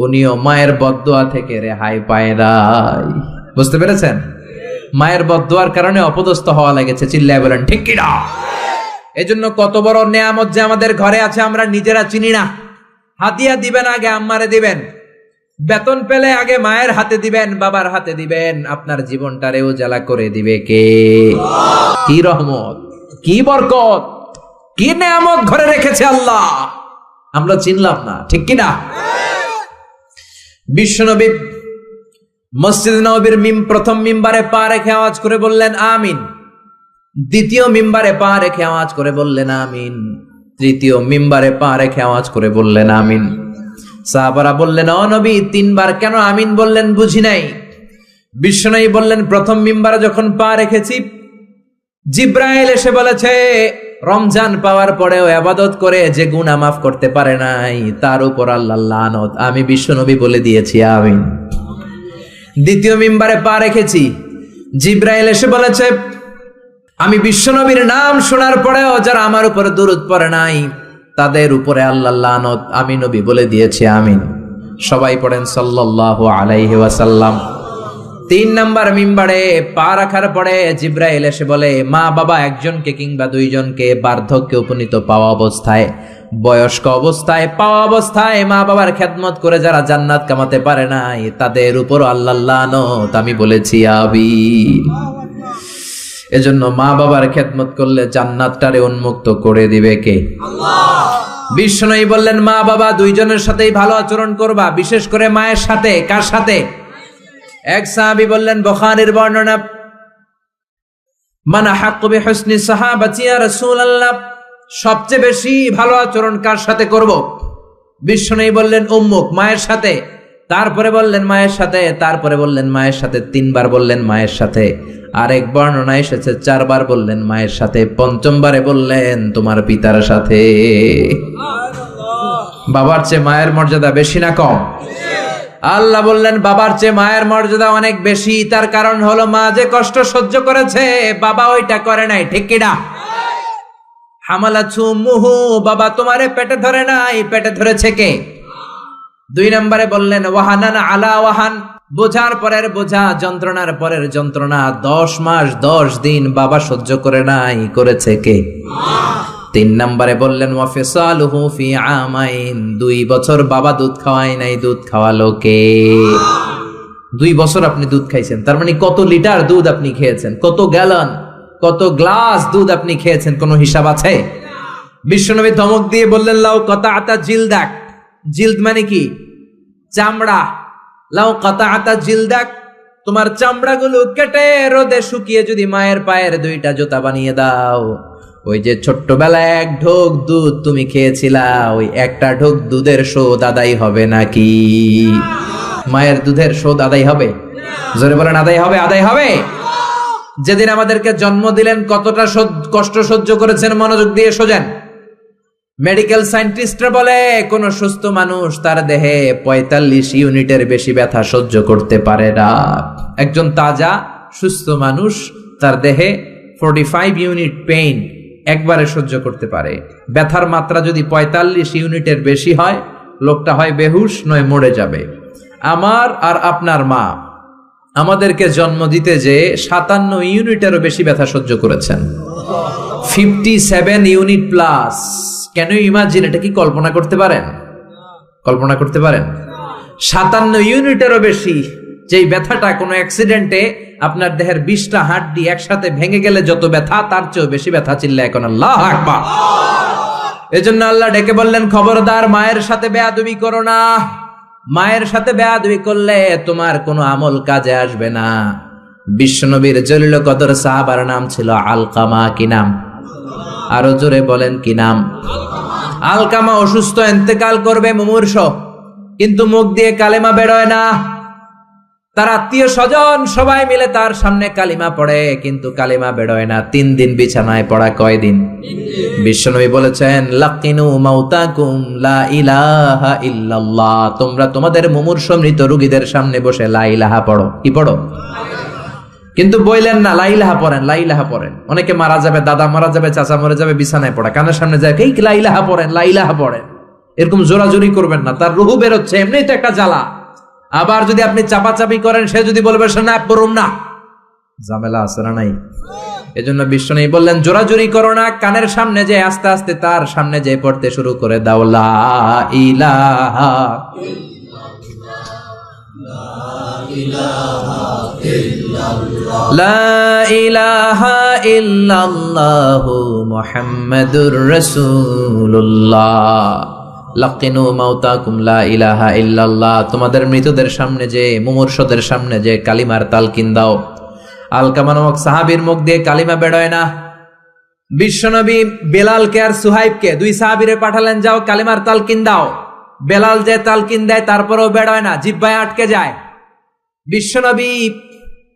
উনিও মায়ের বদদোয়া থেকে রেহাই পায় নাই। বুঝতে পেরেছেন? মায়ের বদদোয়ার কারণে অপদস্থ হওয়া লেগেছে। চিল্লায় বলেন ঠিক কি না? এজন্য কত বড় নেয়ামত যে আমাদের ঘরে আছে আমরা নিজেরা চিনি না। হাদিয়া দিবেন আগে আম্মারে দিবেন, বেতন পেলে আগে মায়ের হাতে দিবেন, বাবার হাতে দিবেন, আপনার জীবনটারে উজালা করে দিবে কে? কি রহমত, কি বরকত, কি নেয়ামত ঘরে রেখেছে আল্লাহ, আমরা চিনলাম না। ঠিক কি না? বিশ্বনবী মসজিদ নববীর প্রথম মিম্বারে পা রেখে আওয়াজ করে বললেন আমিন, দ্বিতীয় মিম্বারে পা রেখে আওয়াজ করে বললেন আমিন, তৃতীয় মিম্বারে পা রেখে আওয়াজ করে বললেন আমিন। সাহাবারা বললেন, ও নবী, 3 বার কেন আমিন বললেন, বুঝি নাই। বিশ্বনবী বললেন, প্রথম মিম্বারে যখন পা রেখেছি, জিব্রাইল এসে বলেছে রমজান পাওয়ার পরেও ইবাদত করে যে গুনাহ মাফ করতে পারে নাই, তার উপর আল্লাহর লানত। আমি বিশ্বনবী বলে দিয়েছি আমিন। দ্বিতীয় মিম্বারে পা রেখেছি, জিব্রাইল এসে বলেছে, আমি বিশ্বনবীর নাম শোনার পরেও যারা আমার উপরে দুরূদ পড়ে নাই, তাদের উপরে আল্লাহর লানত। আমি নবী বলে দিয়েছি আমিন। সবাই পড়েন সাল্লাল্লাহু আলাইহি ওয়াসাল্লাম। 3 নাম্বার মিম্বারে পা রাখার পরে জিব্রাইল এসে বলে, মা বাবা একজনকে কিংবা দুইজনকে বার্ধক্যে উপনীত পাওয়া অবস্থায়, বয়স্ক অবস্থায়, পাওয়া অবস্থায় মা বাবার খেদমত করে যারা জান্নাত কামাতে পারে নাই, তাদের উপর আল্লাহর লানত। আমি বলেছি আমিন। এজন্য মা বাবার খেদমত করলে জান্নাতটারে উন্মুক্ত করে দিবে কে? আল্লাহ। বিষ্ণুই বললেন, মা বাবা দুইজনের সাথেই ভালো আচরণ করবা, বিশেষ করে মায়ের সাথে। কার সাথে? এক সাহাবী বললেন, বুখারীর বর্ণনা, মান আহাক্কু বিহুসনি সাহাবাতি ইয়া রাসূলুল্লাহ, সবচেয়ে বেশি ভালো আচরণ কার সাথে করব? বিষ্ণুই বললেন, উম্মুক, মায়ের সাথে। তারপরে বললেন মায়ের সাথে, তারপরে বললেন মায়ের সাথে, 3 বার বললেন মায়ের সাথে। আরেক বর্ণনা এসেছে 4 বার বললেন মায়ের সাথে, 5মবারে বললেন তোমার পিতার সাথে। বাবার চেয়ে মায়ের মর্যাদা বেশি না কম? আল্লাহ বললেন বাবার চেয়ে মায়ের মর্যাদা অনেক বেশি। তার কারণ হলো মা যে কষ্ট সহ্য করেছে, বাবা ওইটা করে নাই। ঠিক কিনা? হামালাতহু উম্মুহু, বাবা তোমারে পেটে ধরে নাই, পেটে ধরেছে কে? 2 নম্বরে বললেন ওয়াহানান আলা ওয়াহান, বোঝার পরের বোঝা, যন্ত্রণার পরের যন্ত্রণা 10 মাস 10 দিন বাবা সহ্য করে নাই, করেছে কে? 3 নম্বরে বললেন ওয়াফিসালুহু ফি আমাইন, 2 বছর বাবা দুধ খাওয়ায় নাই, দুধ খাওয়ালো কে? 2 বছর আপনি দুধ খাইছেন, তার মানে কত লিটার দুধ আপনি খেয়েছেন, কত গ্যালন, কত গ্লাস দুধ আপনি খেয়েছেন, কোনো হিসাব আছে? বিশ্বনবী ধমক দিয়ে বললেন, লাউ কাতাআতা জিলদাক, জিলদ মানে কি? চামড়া। লাউ কাতাআতা জিলদাক, তোমার চামড়াগুলো কেটে রোদে শুকিয়ে যদি মায়ের পায়ের 2টা জুতা বানিয়ে দাও, ওই যে ছোট্টবেলায় 1 ঢোক দুধ তুমি খেয়েছিলা, ওই 1টা ঢোক দুধের শোধ আদায় হবে নাকি? মায়ের দুধের শোধ আদায় হবে? জোরে বলেন আদায় হবে? আদায় হবে। যেদিন আমাদেরকে জন্ম দিলেন কতটা কষ্ট সহ্য করেছেন, মনোযোগ দিয়ে শোনেন। মেডিকেল সায়েন্টিস্টরা বলে কোন সুস্থ মানুষ তার দেহে 45 ইউনিটের বেশি ব্যথা সহ্য করতে পারে না। একজন তাজা সুস্থ মানুষ তার দেহে 45 ইউনিট পেইন একবারে সহ্য করতে পারে। ব্যথার মাত্রা যদি 45 ইউনিটের বেশি হয়, লোকটা হয় বেহুশ নয় মরে যাবে। আমার আর আপনার মা আমাদেরকে জন্ম দিতে যে 57 ইউনিটেরও বেশি ব্যথা সহ্য করেছেন, 57 ইউনিট প্লাস। কেন ইমাজিন, এটা কি কল্পনা করতে পারেন? কল্পনা করতে পারেন? 57 ইউনিটেরও বেশি, যেই ব্যথাটা কোনো অ্যাক্সিডেন্টে আপনার দেহের 20টা হাড্ডি একসাথে ভেঙে গেলে যত ব্যথা, তার চেয়েও বেশি ব্যথা। চিল্লায় এখন আল্লাহু আকবার। এজন্য আল্লাহ ডেকে বললেন, খবরদার মায়ের সাথে বেয়াদবি করো না। মায়ের সাথে বেয়াদবি করলে তোমার কোনো আমল কাজে আসবে না। বিশ্বনবীর জলিল কদর সাহাবার নাম ছিল আলকামা। কি নাম? আরো জোরে বলেন, কি নাম? আলকামা অসুস্থ, ইন্তেকাল করবে, মুমূর্ষ, কিন্তু মুখ দিয়ে কালেমা বেরোয় না। তার আত্মীয় স্বজন সবাই মিলে তার সামনে কালিমা পড়ে, কিন্তু কালিমা বেরোয় না। 3 দিন বিছানায় পড়া। কয়দিন? বিশ্বনবী বলেছেন, লাকিনু মাউতাকুম লা ইলাহা ইল্লাল্লাহ, তোমরা তোমাদের মুমূর্ষ মৃত রোগীদের সামনে বসে লা ইলাহা পড়ো। কি পড়ো? কিন্তু বললেন না লা ইলাহা পড়েন, লা ইলাহা পড়েন। অনেকে মারা যাবে, দাদা মারা যাবে, চাচা মরে যাবে, বিছানায় পড়া, কানের সামনে যায় এই লা ইলাহা পড়েন, লা ইলাহা পড়েন। এরকম জোরাজোরি করবেন না, তার রুহু বেরোচ্ছে, এমনিই তো একটা জ্বালা। আবার যদি আপনি চাপাচাপি করেন, সে যদি বলবে না পড়ুম না, ঝামেলা আছে না নাই? এজন্য বিশ্বনবী বললেন, জোরাজোরি করো না, কানের সামনে যে আস্তে আস্তে তার সামনে যে পড়তে শুরু করে দাও, লা ইলাহা লা ইলাহা ইল্লাল্লাহু মুহাম্মাদুর রাসূলুল্লাহ। লাকিনু মাউতাকুম লা ইলাহা ইল্লাল্লাহ, তোমাদের মৃতদের সামনে যে, মুমূর্ষদের সামনে যে কালিমার তালকিন দাও। আলকামা নামক সাহাবীর মুখ দিয়ে কালিমা বেরোয় না। বিশ্বনবী বেলালকে আর সুহাইবকে, 2 সাহাবীরে পাঠালেন, যাও কালিমার তালকিন দাও। বেলাল যে তালকিন দেয় তারপরেও বেরোয় না, জিহ্বায় আটকে যায়। বিশ্বনবী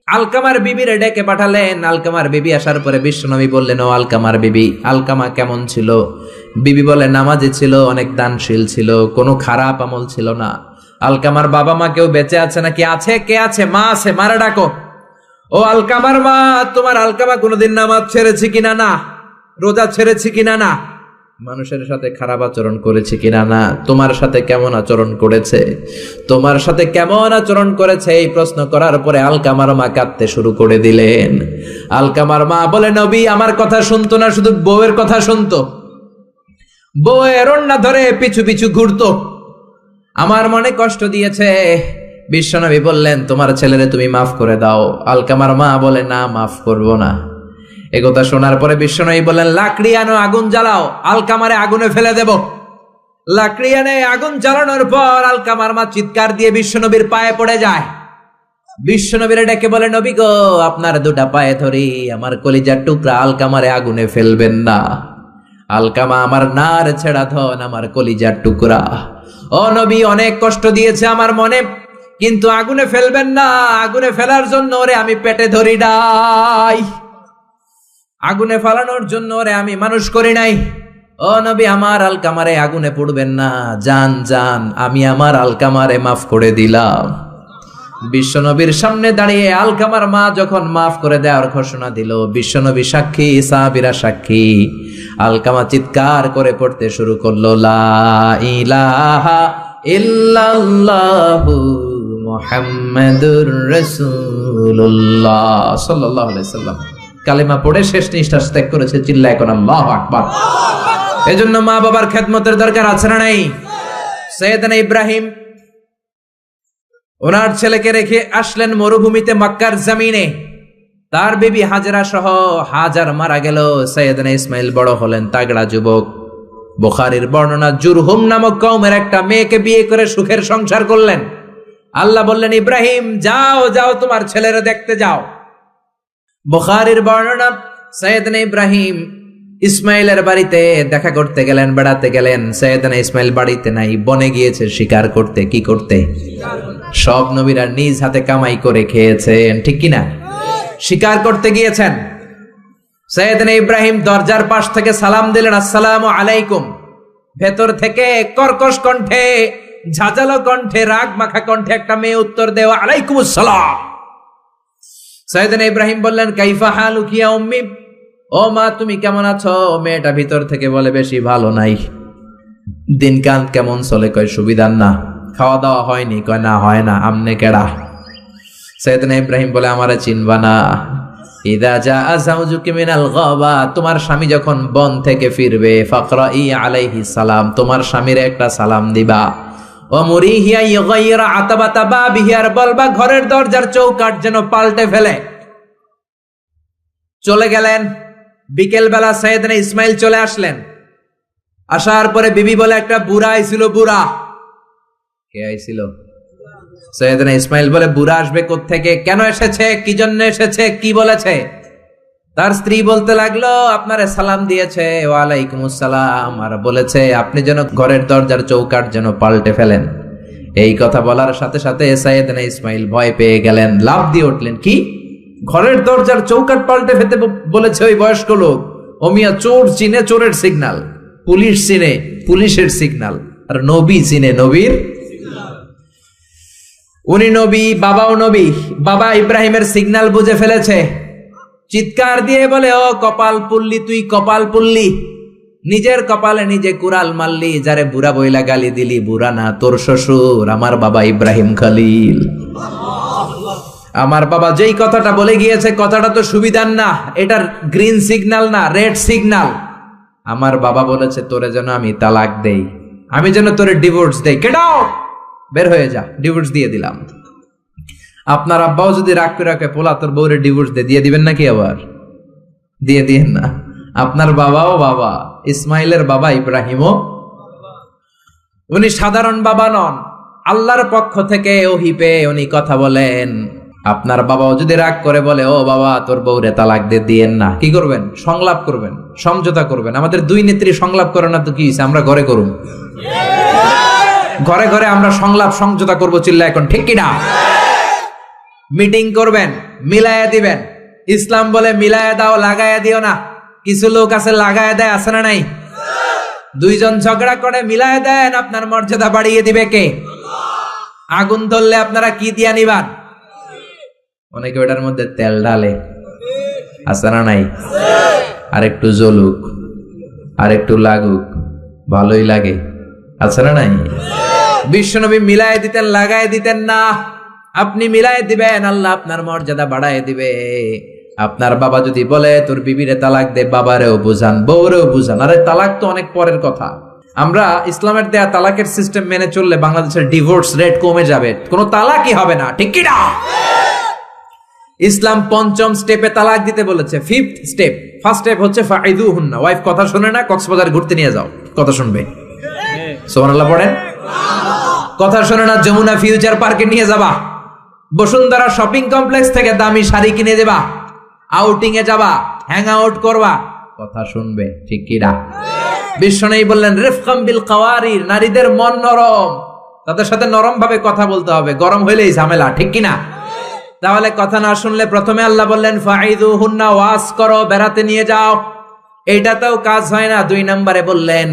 আলকামার বিবিরে ডেকে পাঠালেন। আলকামার বিবি আসার পরে বিশ্বনবী বললেন, ও আলকামার বিবি, আলকামা কেমন ছিল? বিবি বলে, নামাজি ছিল, অনেক দানশীল ছিল, কোনো খারাপ আমল ছিল না। আলকামার বাবা মা কেউ বেঁচে আছে নাকি? আছে। কে আছে? মা আছে, মারা ডাকো। ও আলকামার মা, তোমার আলকামা কোনোদিন নামাজ ছেড়েছে কিনা? না। রোজা ছেড়েছে কিনা? না। মানুষের সাথে খারাপ আচরণ করেছে কিনা? না। তোমার সাথে কেমন আচরণ করেছে? তোমার সাথে কেমন আচরণ করেছে? এই প্রশ্ন করার পরে আলকামার মা কাঁদতে শুরু করে দিলেন। আলকামার মা বলে, নবী আমার কথা শুনতো না, শুধু বউয়ের কথা শুনতো। বউয়ের ওড়না ধরে পিছু পিছু ঘুরতো, আমার মনে কষ্ট দিয়েছে। বিশ্বনবী বললেন, তোমার ছেলেরে তুমি মাফ করে দাও। আলকামার মা বলে, না, মাফ করব না। একথা শোনার পরে বিশ্বনবী বললেন, লাকড়ি আনো, আগুন জ্বালাও, আলকামারে আগুনে ফেলে দেব। লাকড়ি আনে আগুন জ্বালানোর পর আলকামার মা চিৎকার দিয়ে বিশ্বনবীর পায়ে পড়ে যায়। বিশ্বনবীর ডেকে বলে, নবী গো, আপনার দুটা পায়ে ধরি, আমার কলিজার টুকরা আলকামারে আগুনে ফেলবেন না। আলকামা আমার নার ছেড়া ধন, আমার কলিজার টুকরা। ও নবী, অনেক কষ্ট দিয়েছে আমার মনে, কিন্তু আগুনে ফেলবেন না। আগুনে ফেলার জন্য ওরে আমি পেটে ধরি নাই, আগুনে ফালানোর জন্য ওরে আমি মানুষ করি নাই। ও নবী, আমার আলকামারে আগুনে পড়বেন না। জান জান, আমি আমার আলকামারে মাফ করে দিলাম। বিশ্বনবীর সামনে দাঁড়িয়ে আলকামার মা যখন মাফ করে দেওয়ার ঘোষণা দিল, বিশ্বনবী সাক্ষী, সাহাবীরা সাক্ষী। আলকামা চিৎকার করে পড়তে শুরু করলো, লা ইলাহা ইল্লাল্লাহু মুহাম্মাদুর রাসূলুল্লাহ সাল্লাল্লাহু আলাইহি সাল্লাম। কালেমা পড়ে শেষ নিঃশ্বাস ত্যাগ করেছে। চিল্লায় কোন আল্লাহু আকবার। এজন্য মা বাবার খেদমতের দরকার আছে না নাই? সাইয়েদনা ইব্রাহিম ওনার ছেলেকে রেখে আসলেন মরুভূমিতে, মক্কার জমিনে। তার বিবি হাজরা সহ হাজার মারা গেল। সাইয়েদনা ইসমাইল বড় হলেন, তাগড়া যুবক। বুখারীর বর্ণনা, জুরহুম নামক কওমের একটা মেয়েকে বিয়ে করে সুখের সংসার করলেন। আল্লাহ বললেন, ইব্রাহিম যাও যাও, তোমার ছেলেরে দেখতে যাও। বুখারীর বর্ণনা, সাইয়েদনা ইব্রাহিম ইসমাইলের বাড়িতে দেখা করতে গেলেন, বেড়াতে গেলেন। সাইয়েদনা ইসমাইল বাড়িতে নাই, বনে গিয়েছে শিকার করতে। কি করতে? সব নবীরা নিজ হাতে কামাই করে খেয়েছেন, ঠিক কিনা? শিকার করতে গিয়েছেন। সাইয়েদনা ইব্রাহিম দরজার পাশ থেকে সালাম দিলেন, আসসালামু আলাইকুম। ভেতর থেকে কর্কশ কণ্ঠে, ঝাঁঝালো কণ্ঠে, রাগ মাখা কণ্ঠে একটা মেয়ে উত্তর দেয়, আলাইকুমুস সালাম। সাইয়েদনা ইব্রাহিম বললেন, কাইফা হালুকি ইয়া উম্মি, ও মা তুমি কেমন আছো? মেয়েটা ভিতর থেকে বলে, বেশি ভালো নাই। দিনকাল কেমন চলে? কয় সুবিধার না। খাওয়া দাওয়া হয়নি? কয় না, হয় না। আমনে কেডা? সাইয়েদনা ইব্রাহিম বলে, আমারে চিনবা না? ইদা জাআ যাওজুকি মিনাল গাবা, তোমার স্বামী যখন বন থেকে ফিরবে, ফাকরাই আলাইহিস সালাম, তোমার স্বামীর একটা সালাম দিবা। ও মুরিহিয়া ইগাইরা আতাবাতা বাবিহি, আর বলবা ঘরের দরজার চৌকাঠ যেন পাল্টে ফেলে। চলে গেলেন। বিকেল বেলা সাইয়েদনা ইসমাইল চলে আসলেন। আসার পরে বিবি বলে, একটা বুড়া আইছিল। বুড়া? কে আইছিল? সাইয়েদনা ইসমাইল বলে, বুড়া আসবে কোত্থেকে? কেন এসেছে? কি জন্য এসেছে? কি বলেছে? তার স্ত্রী বলতে লাগলো, আপনারে সালাম দিয়েছে, ওয়ালাইকুমুস সালাম, আর বলেছে আপনি যেন ঘরের দরজার চৌকাঠ যেন পাল্টে ফেলেন। এই কথা বলার সাথে সাথে সাইয়েদনা ইসমাইল ভয় পেয়ে গেলেন, লাফ দিয়ে উঠলেন। কি? ঘরের দরজার চৌকাঠ পাল্টে ফেলতে বলেছে ওই বয়স্ক লোক? ও মিয়া, চোর চিনে চোরের সিগনাল, পুলিশ চিনে পুলিশের সিগনাল, আর নবী চিনে নবীর। উনি নবী, বাবাও নবী। বাবা ইব্রাহিমের সিগন্যাল বুঝে ফেলেছে। চিৎকার দিয়ে বলে, ও কপাল পুল্লি, তুই কপাল পুল্লি, নিজের কপালে নিজে কুড়াল মারলি। যারে বুড়া বইলা গালি দিলি, বুড়া না, তোর শ্বশুর, আমার বাবা ইব্রাহিম খলিল। আমার বাবা যেই কথাটা বলে গিয়েছে, কথাটা তো সুবিধার না, এটার গ্রিন সিগন্যাল না, রেড সিগন্যাল। আমার বাবা বলেছে তোরে যেন আমি তালাক দেই, আমি যেন তোরে ডিভোর্স দেই। গেট আউট, বের হয়ে যা, ডিভোর্স দিয়ে দিলাম। আপনার আব্বাও যদি রাগ করে রাখে, পোলা তোর বউরে ডিভোর্স দিয়ে দিবেন নাকি? আবার দিয়ে দিয়েন না। আপনার বাবাও বাবা, ইসমাইলের বাবা ইব্রাহিমও। উনি সাধারণ বাবা নন, আল্লাহর পক্ষ থেকে ওহী পেয়ে উনি কথা বলেন। আপনার বাবাও যদি রাগ করে বলে, ও বাবা তোর বউরে তালাক দিয়েন না, কি করবেন? সংলাপ করবেন, সমঝোতা করবেন। আমাদের দুই নেত্রী সংলাপ করে না তো কি হয়েছে? আমরা ঘরে করুন, ঘরে ঘরে আমরা সংলাপ সমঝোতা করবো। চিল্লা এখন ঠিক কিনা? মিটিং করবেন, মিলায়া দিবেন। ইসলাম বলে মিলায়া দাও, লাগায়া দিও না। কিছু লোক আছে লাগায়া দেয়, আছে না নাই? দুইজন ঝগড়া করে মিলায়া দেন, আপনার মর্যাদা বাড়িয়ে দিবে কে? আগুন ধরলে আপনারা কি দিয়া নিবান? অনেকে ওটার মধ্যে তেল ঢালে, আছে না নাই? আর একটু জ্বলুক, আর একটু লাগুক, ভালোই লাগে, আছে না নাই? বিশ্বনবী মিলায় দিতেন, লাগায় দিতেন না। আপনি মিলায় দিবেন, আল্লাহ আপনার মর্যাদা বাড়ায় দিবে। আপনার বাবা যদি বলে তোর বিবিরে তালাক দে, বাবারেও বুঝান, বউরেও বুঝান। আরে তালাক তো অনেক পরের কথা। আমরা ইসলামের দেয়া তালাকের সিস্টেম মেনে চললে বাংলাদেশের ডিভোর্স রেট কমে যাবে, কোনো তালাকই হবে না, ঠিক কি না? ইসলাম পঞ্চম স্টেপে তালাক দিতে বলেছে, ফিফথ স্টেপ। ফার্স্ট স্টেপ হচ্ছে ফাইদুহুন্না, ওয়াইফ কথা শুনে না, কক্সবাজার ঘুরতে নিয়ে যাও, কথা শুনবে। সুবহানাল্লাহ পড়েন। কথা শুনে না, যমুনা ফিউচার পার্কে নিয়ে যাবা, বসুন্ধরা শপিং কমপ্লেক্স থেকে দামি শাড়ি কিনে দেবা, আউটিং এ যাবা, হ্যাং আউট করবা, কথা শুনবে, ঠিক কি না? বিশ্বনবী বললেন রিফকাম বিল কাওয়ারির, নারীদের মন নরম, তাদের সাথে নরম ভাবে কথা বলতে হবে, গরম হইলেই ঝামেলা, ঠিক কি না? তাহলে কথা না শুনলে প্রথমে আল্লাহ বললেন ফাইদুহুন্না, ওয়াজ করো, বেড়াতে নিয়ে যাও। এইটাতেও কাজ হয় না, 2 নম্বরে বললেন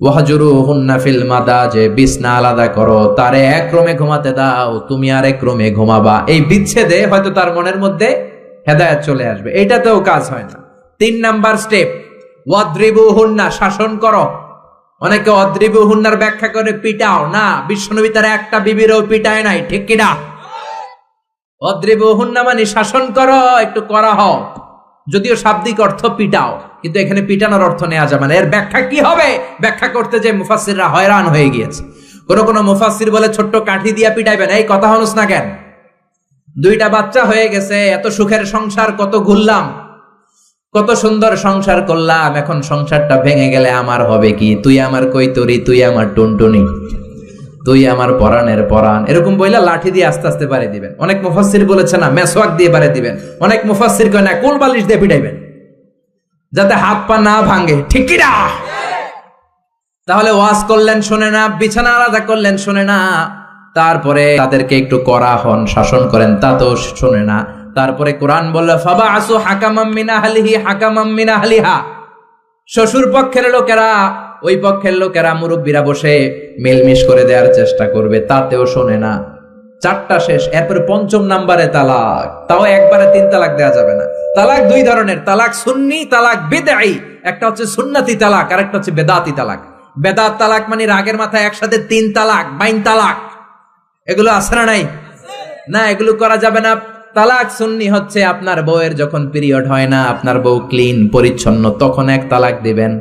ওয়াহজুরুহুন্না ফিল মাদাজে, বিছনা আলাদা করো, তারে এক রুমে ঘুমাতে দাও, তুমি আর এক রুমে ঘুমাবা। এই বিচ্ছেদে হয়তো তার মনের মধ্যে হেদায়েত চলে আসবে, এইটাতেও কাজ হয় না। 3 নাম্বার স্টেপ ওয়াদ্রিবুহুন্না, শাসন করো। অনেকে ওয়াদ্রিবুহুন্নার ব্যাখ্যা করে পিটাও, না, বিশ্বনবী তার একটা বিবিরও পিটায় নাই, ঠিক কি না? অদ্রিবুহুন্না মানে শাসন করো, একটু করা হও। যদিও শাব্দিক অর্থ পিটাও, কিন্তু এখানে পিটানোর অর্থ নেওয়া যাবে না। এর ব্যাখ্যা কি হবে? ব্যাখ্যা করতে যে মুফাসসিররা হয়রান হয়ে গিয়েছে। কোন মুফাসসির বলে ছোট্ট কাঠি দিয়া পিটাইবেন, এই কথা হনুস না কেন? 2টা বাচ্চা হয়ে গেছে, এত সুখের সংসার, কত ঘুরলাম, কত সুন্দর সংসার করলাম, এখন সংসারটা ভেঙে গেলে আমার হবে কি? তুই আমার কৈতরি, তুই আমার টুনটুনি, তুই আমার পরাণের পরাণ, এরকম বইলা লাঠি দিয়ে আস্তে আস্তে বাড়ি দিবেন। অনেক মুফাসসির বলেছে না, মেসওয়াক দিয়ে বাড়ি দিবেন। অনেক মুফাসসির কয় না, কোল বালিশ দিয়ে পিটাইবেন, যাতে হাত পা না ভাঙে, ঠিক কি না? তাহলে ওয়াজ করলেন শোনে না, বিছানা আলাদা করলেন শোনে না, তারপরে তাদেরকে একটু কড়া হন, শাসন করেন, তাতেও শোনে না। তারপরে কোরআন বলল ফাবাআসু হাকামাম মিন আহলিহি হাকামাম মিন আহলিহা, শ্বশুর পক্ষের লোকেরা, ওই পক্ষের লোকেরা, মুরব্বীরা বসে মিলমিশ করে দেওয়ার চেষ্টা করবে, তাতেও শোনে না। 4টা শেষ, এরপরে 5ম নাম্বারে তালাক। তাও একবারে 3 তালাক দেওয়া যাবে না। তালাক 2 ধরনের, তালাক সুন্নি, তালাক বিদঈ। একটা হচ্ছে সুন্নতি তালাক, আর একটা হচ্ছে বেদাতি তালাক। বেদাত তালাক মানে রাগের মাথায় একসাথে 3 তালাক, 22 তালাক, এগুলো আছে না নাই? না, এগুলো করা যাবে না। তালাক সুন্নি হচ্ছে আপনার বউয়ের যখন পিরিয়ড হয় না, আপনার বউ ক্লিন পরিচ্ছন্ন, তখন 1 তালাক দিবেন।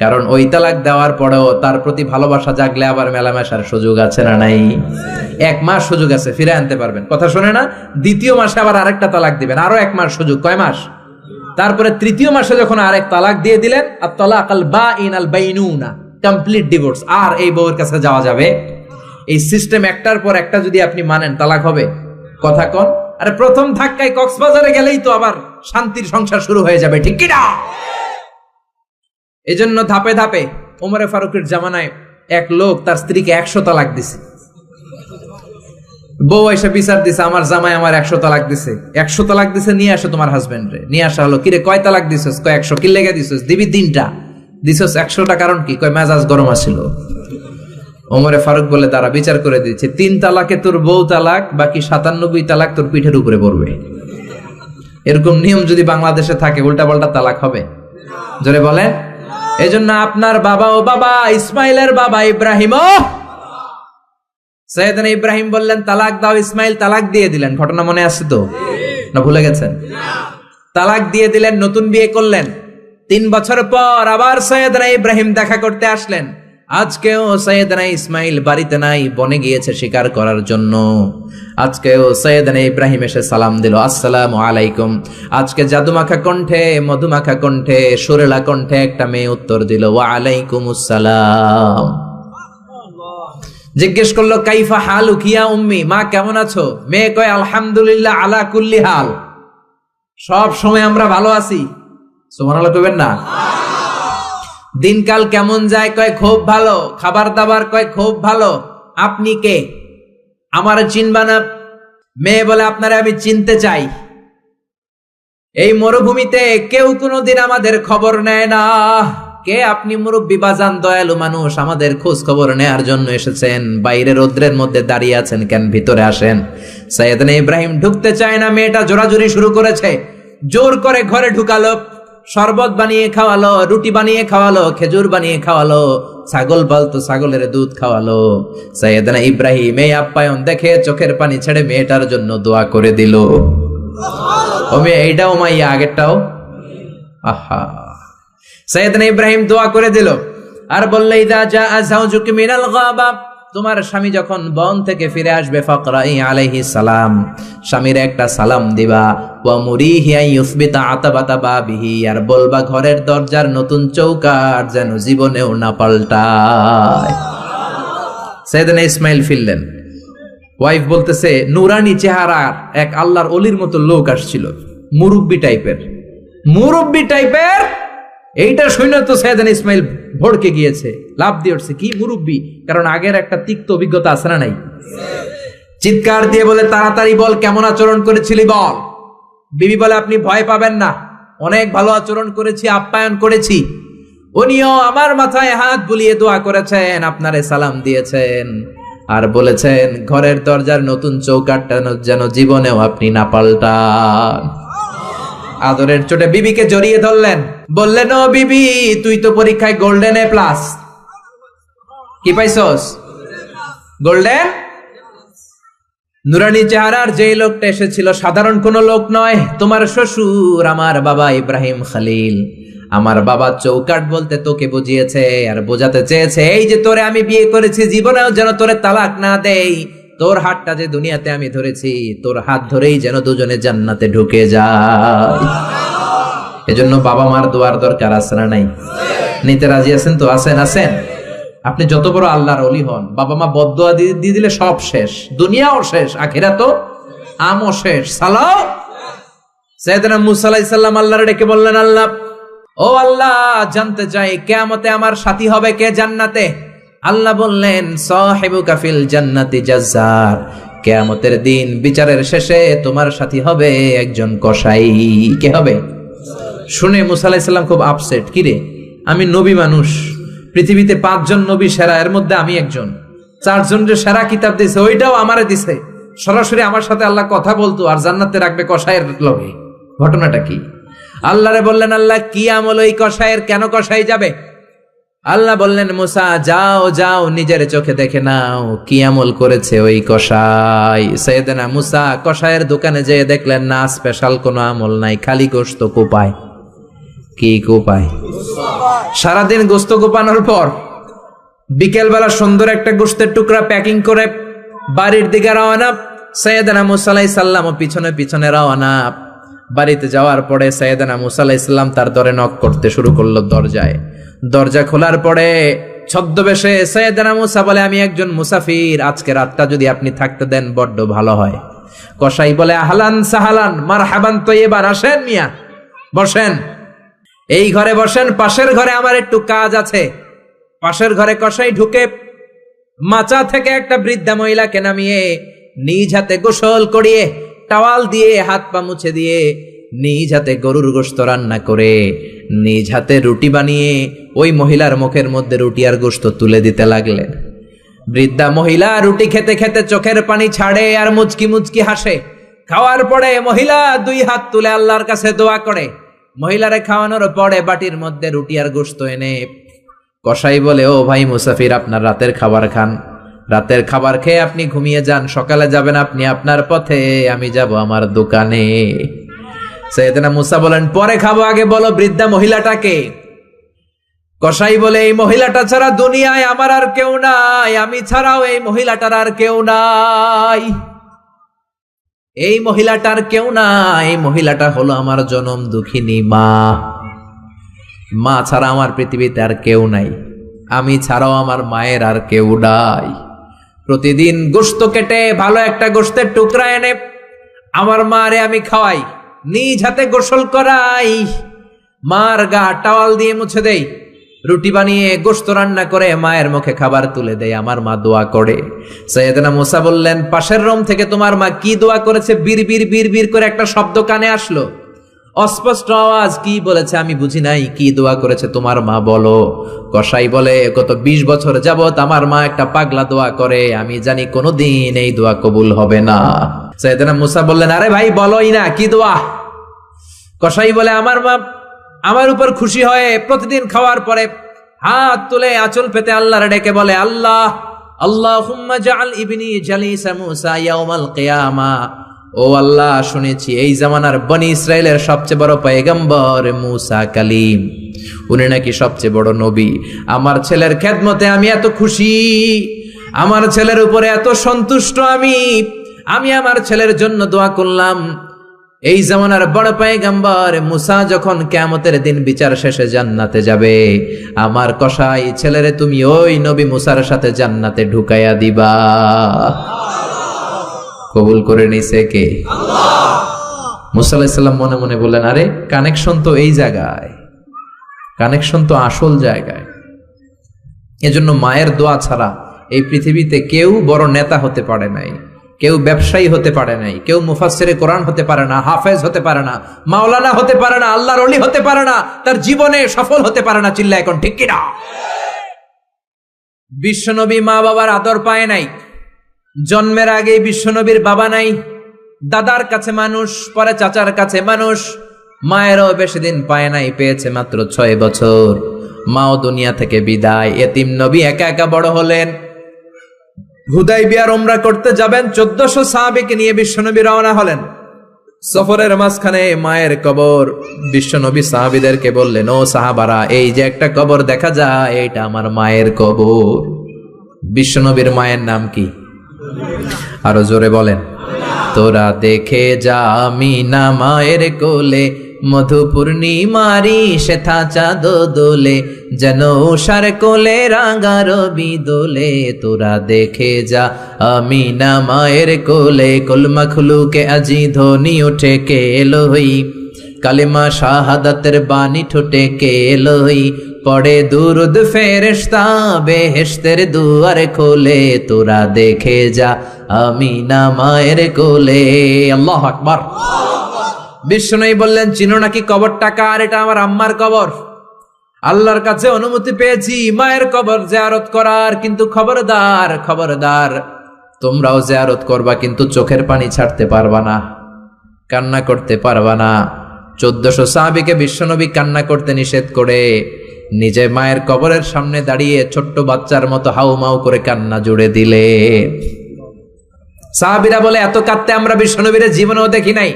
কারণ ওই তালাক দেওয়ার পরেও তার প্রতি ভালোবাসা জাগলে আবার মেলামেশার সুযোগ আছে না নাই? 1 মাস সুযোগ আছে, ফিরে আনতে পারবেন, কথা শুনে না। 2য় মাসে আবার আরেকটা তালাক দিবেন, আরো 1 মাস সুযোগ, কয় মাস? তারপরে 3য় মাসে যখন আরেক তালাক দিয়ে দিলেন, আত-তালাকাল বাঈন আল বাইনুনা, কমপ্লিট ডিভোর্স, আর এই বউয়ের কাছে যাওয়া যাবে। এই সিস্টেম একটার পর একটা যদি আপনি মানেন, তালাক হবে, কথা কোন? আরে প্রথম ধাক্কায় কক্সবাজারে গেলেই তো আবার শান্তির সংসার শুরু হয়ে যাবে, ঠিক কি না? এজন্য ধাপে ধাপে, ওমরে ফারুকের জামানায় এক লোক তার স্ত্রীকে 100 তালাক দিছে। বউ এসে বিচার দিছে, আমার জামাই আমার 100 তালাক দিছে। 100 তালাক দিছে, নিয়ে আসো তোমার হাজবেন্ড রে। নিয়ে আসা হলো, কিরে কয় তালাক দিছস? কয় 100। কি লেগে দিছস? দিবি 3টা। দিছস 100টা, কারণ কি? কয় মেজাজ গরম আছিল। ওমরে ফারুক বলে, তারা বিচার করে দিচ্ছে, 3 তালাকে তোর বউ তালাক, বাকি 97 তালাক তোর পিঠের উপরে পড়বে। এরকম নিয়ম যদি বাংলাদেশে থাকে, উল্টা পাল্টা তালাক হবে? জোরে বলেন। এজন্য আপনার বাবা, ও বাবা ইসমাইলের বাবা ইব্রাহিম, সৈয়দনা ইব্রাহিম বললেন তালাক দাও, ইসমাইল তালাক দিয়ে দিলেন। ঘটনা মনে আছে তো, না ভুলে গেছেন? তালাক দিয়ে দিলেন, নতুন বিয়ে করলেন। 3 বছর পর আবার সৈয়দনা ইব্রাহিম দেখা করতে আসলেন। আজকেও সৈয়দনা ইসমাইল বাড়িতে নাই, বনে গিয়েছে শিকার করার জন্য। আজকেও সৈয়দনা ইব্রাহিম এসে সালাম দিল, আসসালামু আলাইকুম। আজকে জাদুমাখা কণ্ঠে, মধুমাখা কণ্ঠে, সুরেলা কণ্ঠে একটা মেয়ে উত্তর দিল, ওয়া আলাইকুমুস সালাম। জিজ্ঞেস করলো, কাইফা হালুক ইয়া উম্মি, মা কেমন আছো? মেয়ে কয়, আলহামদুলিল্লাহ আলা কুল্লি হাল, সব সময় আমরা ভালো আছি। সুবহানাল্লাহ কইবেন না? দিনকাল কেমন যায়? কয় খুব ভালো। খাবার দাবার? কয় খুব ভালো। আপনি কে? আমার চিনবা না? মেয়ে বলে আপনারা আমি চিনতে চাই, এই মরুভূমিতে কেউ কোনোদিন আমাদের খবর নেয় না, কে আপনি? মুরব্বী বাজান, দয়ালু মানুষ, আমাদের খোঁজ খবর নেয়ার জন্য এসেছেন, বাইরে রৌদ্রের মধ্যে দাঁড়িয়ে আছেন কেন, ভিতরে আসেন। সাইয়েদনা ইব্রাহিম ঢুকতে চায় না, মেয়েটা জোরাজুরি শুরু করেছে, জোর করে ঘরে ঢুকালো, শরবত বানিয়ে খাওয়ালো, রুটি বানিয়ে খাওয়ালো, খেজুর বানিয়ে খাওয়ালো, ছাগল পালতো ছাগলের দুধ খাওয়ালো। সাইয়েদনা ইব্রাহিম এই আপ্যায়ন দেখে চোখের পানি ছেড়ে মেয়েটার জন্য দোয়া করে দিল। ও মেয়ে, এইটাও মাইয়া, আগেরটাও। আহা, সাইয়েদনা ইব্রাহিম দোয়া করে দিল আর বললে, ইদা জাআ যাওজুকি মিনাল গাবা, তোমার স্বামী যখন বন থেকে ফিরে আসবে, ফাকরাই আলাইহিস সালাম, স্বামীর একটা সালাম দিবা, ওয়া মুরিহি আন ইউসবিতা আতাবাতা বাবিহি, আর বলবা ঘরের দরজার নতুন চৌকাঠ যেন জীবনেও না পাল্টায়। সাইয়েদনা ইসমাইল ফিরলেন, ওয়াইফ বলতেছে, নুরানি চেহারার এক আল্লাহর অলির মতো লোক আসছিল, মুরব্বি টাইপের। এইটা শুনে তো সাইয়েদনা ইসমাইল ভড়কে গিয়েছে, লাভ দিয়ে উঠছে, কি মুরব্বি? কারণ আগের একটা তিক্ত অভিজ্ঞতা আছে না নাই? চিৎকার দিয়ে বলে, তাড়াতাড়ি বল, কেমন আচরণ করেছিলি বল। বিবি বলে, আপনি ভয় পাবেন না, অনেক ভালো আচরণ করেছি, আপ্যায়ন করেছি। উনিও আমার মাথায় হাত বুলিয়ে দোয়া করেছেন, আপনারে সালাম দিয়েছেন, আর বলেছেন ঘরের দরজার নতুন চৌকাঠটা যেন জীবনেও আপনি না পাল্টান। আদরের চোটে বিবিকে জড়িয়ে ধরলেন, বললেন, ও বিবি, তুই তো পরীক্ষায় গোল্ডেন এ প্লাস। কি পাইছস? গোল্ডেন। নুরানি চেহারার যেই লোকটা এসেছিল সাধারণ কোন লোক নয়, তোমার শ্বশুর, আমার বাবা ইব্রাহিম খলিল। আমার বাবা চৌকাঠ বলতে তোকে বুঝিয়েছে আর বোঝাতে চেয়েছে, এই যে তোরে আমি বিয়ে করেছি, জীবনেও যেন তোরে তালাক না দেই, তোর হাতটা যে দুনিয়াতে আমি ধরেছি, তোর হাত ধরেই যেন দুজনে জান্নাতে ঢুকে যায়। এজন্য বাবা মার দোয়ার দরকার আছে না নাই? নিতে রাজি আছেন তো? আছেন। আপনি যত বড় আল্লাহর ওলি হন, বাবা মা বদদোয়া দিয়ে দিলে সব শেষ, দুনিয়াও শেষ, আখিরাতও আমও শেষ। সালাও। সাইয়েদনা মুসা আলাইহিস সালাম আল্লাহরে ডেকে বললেন, আল্লাহ, ও আল্লাহ, জানতে চাই কিয়ামতে আমার সাথী হবে কে জান্নাতে? আল্লাহ বললেন, সাহিবুকা ফিল জান্নাতি জাজ্জার, কিয়ামতের দিন বিচারের শেষে তোমার সাথী হবে একজন কসাই। কে হবে? শুনে মুসা আলাইহিস সালাম খুব আপসেট, কি রে, আমি নবী মানুষ, পৃথিবীতে 5 জন নবী সেরা, এর মধ্যে আমি একজন, 4 জন যে সেরা কিতাব দিছে ওইটাও আমারে দিছে, সরাসরি আমার সাথে আল্লাহ কথা বলতো আর জান্নাতে রাখবে কসাইয়ের লগে, ঘটনাটা কি? আল্লাহরে বললেন, আল্লাহ কি আমল ওই কসাইয়ের, কেন কসাই যাবে? আল্লাহ বললেন, মুসা যাও নিজের চোখে দেখে নাও কি আমল করেছে ওই কসাই। সাইয়েদনা মুসা কসাইয়ের দোকানে যেয়ে দেখলেন না, স্পেশাল কোনো আমল নাই, খালি গোশত কোপায়। কি কোপায়? সারাদিন গোশত কোপানোর পর বিকেলবেলা সুন্দর একটা গোশতের টুকরা প্যাকিং করে বাড়ির দিকে রওনা। সাইয়েদনা মুসা আলাইহিস সালাম পিছনে পিছনে রওনা। বাড়িতে যাওয়ার পরে সাইয়েদনা মুসা আলাইহিস সালাম তার দরে নক করতে শুরু করলো দরজায়। দরজা খোলার পরে ছদ্মবেশে সাইয়েদনা মুসা বলে, আমি একজন মুসাফির, আজকে রাতটা যদি আপনি থাকতে দেন বড্ড ভালো হয়। কসাই বলে, আহলান সাহালান মারহাবান তৈয়বান, আসেন মিয়া, বসেন, এই ঘরে বসেন, পাশের ঘরে আমার একটু কাজ আছে। পাশের ঘরে কসাই ঢুকে মাচা থেকে একটা বৃদ্ধা মহিলাকে নামিয়ে নিজ হাতে গোসল করিয়ে, টাওয়াল দিয়ে হাত পা মুছে দিয়ে, নিজ হাতে গরুর গোশত রান্না করে, নিজ হাতে রুটি বানিয়ে ওই মহিলার মুখের মধ্যে রুটি আর গোশত তুলে দিতে লাগলেন। বৃদ্ধা মহিলা রুটি খেতে খেতে চোখের পানি ছাড়ে আর মুচকি মুচকি হাসে। খাওয়ার পরে মহিলা 2 হাত তুলে আল্লাহর কাছে দোয়া করে। মহিলারে খাওয়ানোর পরে বাটির মধ্যে রুটি আর গোশত এনে কসাই বলে, ও ভাই মুসাফির, আপনার রাতের খাবার খান, রাতের খাবার খেয়ে আপনি ঘুমিয়ে যান, সকালে যাবেন আপনি আপনার পথে, আমি যাব আমার দোকানে। সাইয়েদনা মুসা বলেন, পরে খাবো, আগে বলো বৃদ্ধা মহিলাটাকে। কসাই বলে, এই মহিলাটা ছাড়া দুনিয়ায় আমার আর কেউ নাই, আমি ছাড়াও এই মহিলাটার আর কেউ নাই, এই মহিলাটার কেউ নাই, এই মহিলাটা হলো আমার জনম দুঃখিনী মা। মা ছাড়া আমার পৃথিবীতে আর কেউ নাই, আমি ছাড়াও আমার মায়ের আর কেউ নাই। প্রতিদিন গোশত কেটে ভালো একটা গোশতের টুকরা এনে আমার মারে আমি খাওয়াই, নিজ হাতে গোসল করাই, মার গা টাওয়াল দিয়ে মুছে দেই, রুটি বানিয়ে গোশত রান্না করে মায়ের মুখে খাবার তুলে দেয়, আমার মা দোয়া করে। সাইয়েদনা মুসা বললেন, পাশের রুম থেকে তোমার মা কি দোয়া করেছে? বিড়বিড় বিড়বিড় করে একটা শব্দ কানে আসলো, অস্পষ্ট আওয়াজ। কি বলেছে আমি বুঝি নাই, কি দোয়া করেছে তোমার মা বলো। কসাই বলে, গত 20 বছর যাবত আমার মা একটা পাগলা দোয়া করে, আমি জানি কোনোদিন এই দোয়া কবুল হবে না। সাইয়েদনা মুসা বললেন, আরে ভাই বলোই না, কি দোয়া? কসাই বলে, আমার মা আমার উপর খুশি হয়ে প্রতিদিন খাওয়ার পরে হাত তুলে আঁচল পেতে আল্লাহর ডেকে বলে, আল্লাহ আল্লাহুম্মা জাআল ইবনি জালিসা মুসা ইয়াউমাল কিয়ামা। ও আল্লাহ, শুনেছি এই জামানার বনি ইসরাইলের সবচেয়ে বড় পয়গম্বর মুসা কালিম, উনি নাকি সবচেয়ে বড় নবী। আমার ছেলের খেদমতে আমি এত খুশি, আমার ছেলের উপরে এত সন্তুষ্ট আমি আমার ছেলের জন্য দোয়া করলাম। এই জামানার বড় পয়গম্বর মুসা যখন কিয়ামতের দিন বিচার শেষে জান্নাতে যাবে, আমার কসাই ছেলেরে তুমি ওই নবী মুসার সাথে জান্নাতে ঢুকাইয়া দিবা। কবুল করে নিছে কে? আল্লাহ। মুসা আলাইহিস সালাম মনে মনে বললেন, আরে কানেকশন তো এই জায়গায়, কানেকশন তো আসল জায়গায়। এজন্য মায়ের দোয়া ছাড়া এই পৃথিবীতে কেউ বড় নেতা হতে পারে নাই, কেউ ব্যবসায়ী হতে পারে নাই, কেউ মুফাসসিরে কোরআন হতে পারে না, হাফেজ হতে পারে না, মাওলানা হতে পারে না, আল্লাহর ওলি হতে পারে না, তার জীবনে সফল হতে পারে না। চিল্লা এখন ঠিক কিনা? বিশ্বনবী মা বাবার আদর পায় নাই, জন্মের আগেই বিশ্বনবীর বাবা নাই, দাদার কাছে মানুষ, পরে চাচার কাছে মানুষ, মায়েরও বেশি দিন পায় নাই, পেয়েছে মাত্র 6 বছর। মাও দুনিয়া থেকে বিদায়, এতিম নবী একা একা বড় হলেন। হুদাইবিয়ার উমরা করতে যাবেন, 1400 সাহাবীকে নিয়ে বিশ্বনবী রওনা হলেন। সফরের মাঝখানে মায়ের কবর। বিশ্বনবী সাহাবীদেরকে বললেন, ও সাহাবারা, এই যে একটা কবর দেখা যায়, এটা আমার মায়ের কবর। বিশ্বনবীর মায়ের নাম কি? আরো জোরে বলেন। তোরা দেখে যা আমিনা মায়ের কোলে, মধু পূর্ণিমারি শেথা চাঁদ দোলে, যেন উষার কোলে রাঙা রবি দোলে। তোরা দেখে যা আমিনা মায়ের কোলে, কলমা খুলুকে আজি ধ্বনি ওঠে কে এলোই, কালিমা শাহাদাতের বাণী ঠোঁটে কে এলোই, পড়ে দুরুদ ফেরেশতা বেহেশতের দুয়ার খোলে। তোরা দেখে যা আমিনা মায়ের কোলে। আল্লাহু আকবার। বিশ্বনবী বললেন, চিনো নাকি কবরটা কার? এটা আমার আম্মার কবর। আল্লাহর কাছে অনুমতি পেয়েছি মায়ের কবর জিয়ারত করার, কিন্তু খবরদার খবরদার, তোমরাও জিয়ারত করবা, কিন্তু চোখের পানি ছাড়তে পারবা না, কান্না করতে পারবা না। 1400 সাহাবীকে বিশ্বনবী কান্না করতে নিষেধ করে নিজে মায়ের কবরের সামনে দাঁড়িয়ে ছোট্ট বাচ্চার মতো হাউমাউ করে কান্না জুড়ে দিলে। সাহাবীরা বলে, এত কাঁদতে আমরা বিশ্বনবীর জীবনেও দেখি নাই।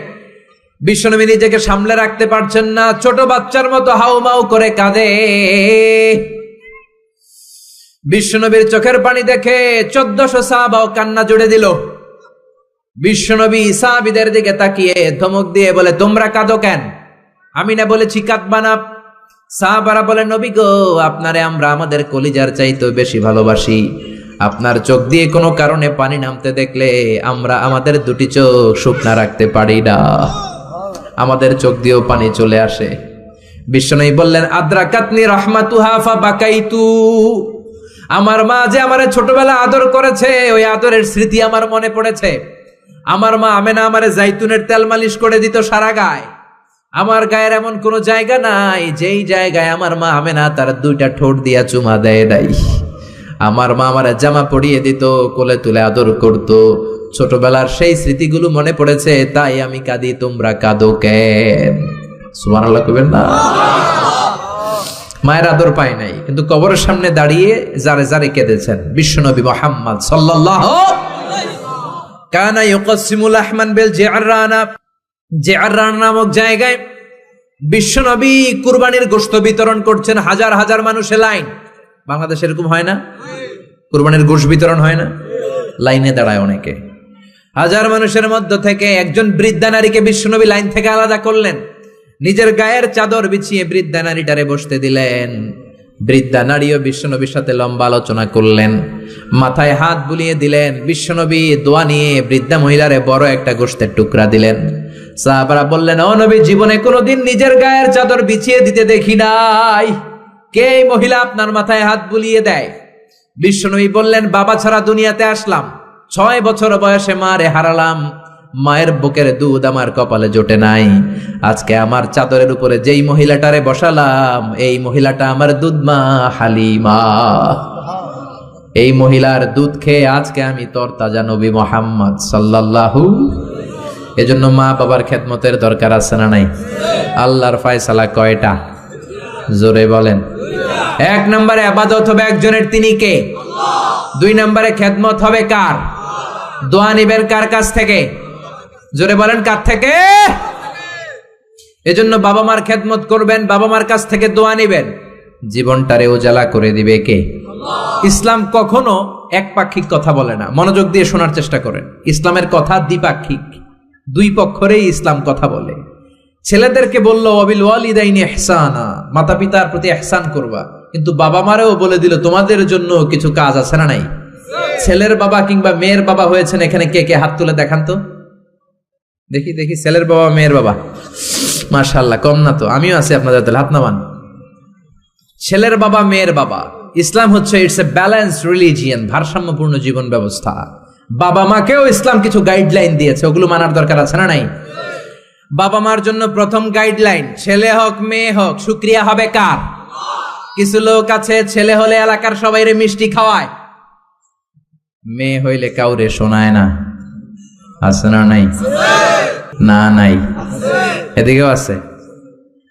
বিশ্বনবী নিজেকে সামলে রাখতে পারছেন না, ছোট বাচ্চার মতো হাউমাউ করে কাঁদে। বিশ্বনবীর চোখের পানি দেখে 1400 সাহাবাও কান্না জুড়ে দিল। বিশ্বনবী সাহাবীদের দিকে তাকিয়ে ধমক দিয়ে বলে, তোমরা কাঁদো কেন? আমি না বলেছি কাঁদবা না? সাহাবারা বলে, নবী গো, আপনারে আমরা আমাদের কলিজার চাইতেও বেশি ভালোবাসি। আপনার চোখ দিয়ে কোনো কারণে পানি নামতে দেখলে আমরা আমাদের দুটি চোখ শুকনা রাখতে পারি না, আমাদের চোখ দিয়েও পানি চলে আসে। বিশ্বনবী বললেন, আদ্রাকাতনি রাহমাতুহা ফাবাকাইতু। আমার মা যে আমারে ছোটবেলা আদর করেছে, ওই আদরের স্মৃতি আমার মনে পড়েছে। আমার মা আমেনা আমারে জাইতুনের তেল মালিশ করে দিত সারা গায়ে। আমার গায়ের এমন কোন জায়গা নাই যেই জায়গায় আমার মা আমেনা তার 2টা ঠোঁট দিয়া চুমা দেয় নাই। আমার মা আমারে জামা পরিয়ে দিত, কোলে তুলে আদর করত। ছোটবেলার সেই স্মৃতিগুলো মনে পড়েছে, তাই আমি কাঁদি। তোমরা কাঁদো কেন? সুবহানাল্লাহ কইবেন না? মায়ের আদর পায় নাই, কিন্তু কবরের সামনে দাঁড়িয়ে জারে জারে কেঁদেছেন বিশ্বনবী মুহাম্মদ সাল্লাল্লাহু কানা ইউকাসিমুল আহমান বিল জিআরানা। জিআরান নামক জায়গায় বিশ্বনবী কুরবানির গোশত বিতরণ করছেন, হাজার হাজার মানুষের লাইন। বাংলাদেশে এরকম হয় না? কুরবানির গোশত বিতরণ হয় না? লাইনে দাঁড়ায় অনেকে। হাজার মানুষের মধ্য থেকে একজন বৃদ্ধা নারীকে বিশ্বনবী লাইন থেকে আলাদা করলেন, নিজের গায়ের চাদর বিছিয়ে বৃদ্ধা নারীটারে বসতে দিলেন। বৃদ্ধা নারীও বিশ্বনবীর সাথে লম্বা আলোচনা করলেন, মাথায় হাত বুলিয়ে দিলেন। বিশ্বনবী দোয়া নিয়ে বৃদ্ধা মহিলারে বড় একটা গোশতের টুকরা দিলেন। সাহাবারা বললেন, ও নবী, জীবনে কোনোদিন নিজের গায়ের চাদর বিছিয়ে দিতে দেখি নাই। কে এই মহিলা আপনার মাথায় হাত বুলিয়ে দেয়? বিশ্বনবী বললেন, বাবা ছাড়া দুনিয়াতে আসলাম, 6 বছর বয়সে মারে হারালাম, মায়ের বুকের দুধ আমার কপালে জোটে নাই। আজকে আমার চাদরের উপরে যেই মহিলাটারে বসালাম, এই মহিলাটা আমার দুধ মা হালিমা। এই মহিলার দুধ খেয়ে আজকে আমি তরতাজা নবী মুহাম্মদ সাল্লাল্লাহু। এজন্য মা বাবার খেদমতের দরকার আছে না নাই? আল্লাহর ফয়সালা কয়টা? জোরে বলেন। 1 নম্বরে ইবাদত হবে একজনের, তিনি কে? 2 নম্বরে খেদমত হবে কার? দোয়া নিবেন কার কাছ থেকে? জোরে বলেন, কার থেকে? এজন্য বাবা মার খেদমত করবেন, বাবা মার কাছ থেকে দোয়া নিবেন। জীবনটারে উজালা করে দিবে কে? ইসলাম কখনো একপাক্ষিক কথা বলে না। মনোযোগ দিয়ে শোনার চেষ্টা করেন। ইসলামের কথা দ্বিপাক্ষিক, দুই পক্ষরেই ইসলাম কথা বলে। ছেলেদেরকে বললো ওয়াবিল ওয়ালিদাইনি ইহসানা, মাতা পিতার প্রতি ইহসান করবা, কিন্তু বাবা মারেও বলে দিল তোমাদের জন্য কিছু কাজ আছে না নাই? ছেলের বাবা কিংবা মেয়ের বাবা হয়েছেন এখানে কে কে? হাত তুলে দেখান তো দেখি দেখি। ছেলের বাবা মেয়ের বাবা, মাশাআল্লাহ, কম না তো? আমিও আছি আপনাদের, তাহলে হাত নামান। ছেলের বাবা মেয়ের বাবা। ইসলাম হচ্ছে ইটস এ ব্যালেন্সড রিলিজিয়ান, ভারসাম্যপূর্ণ জীবন ব্যবস্থা। বাবা মাকেও ইসলাম কিছু গাইডলাইন দিয়েছে, ওগুলো মানার দরকার আছে না নাই? বাবা মার জন্য প্রথম গাইডলাইন, ছেলে হোক মেয়ে হোক, শুকরিয়া হবে কার? কিছু লোক আছে ছেলে হলে এলাকার সবাইরে মিষ্টি খাওয়ায়, মেয়ে হইলে কাউরে শোনায় না। আছে না নাই? না নাই, এদিকেও আছে।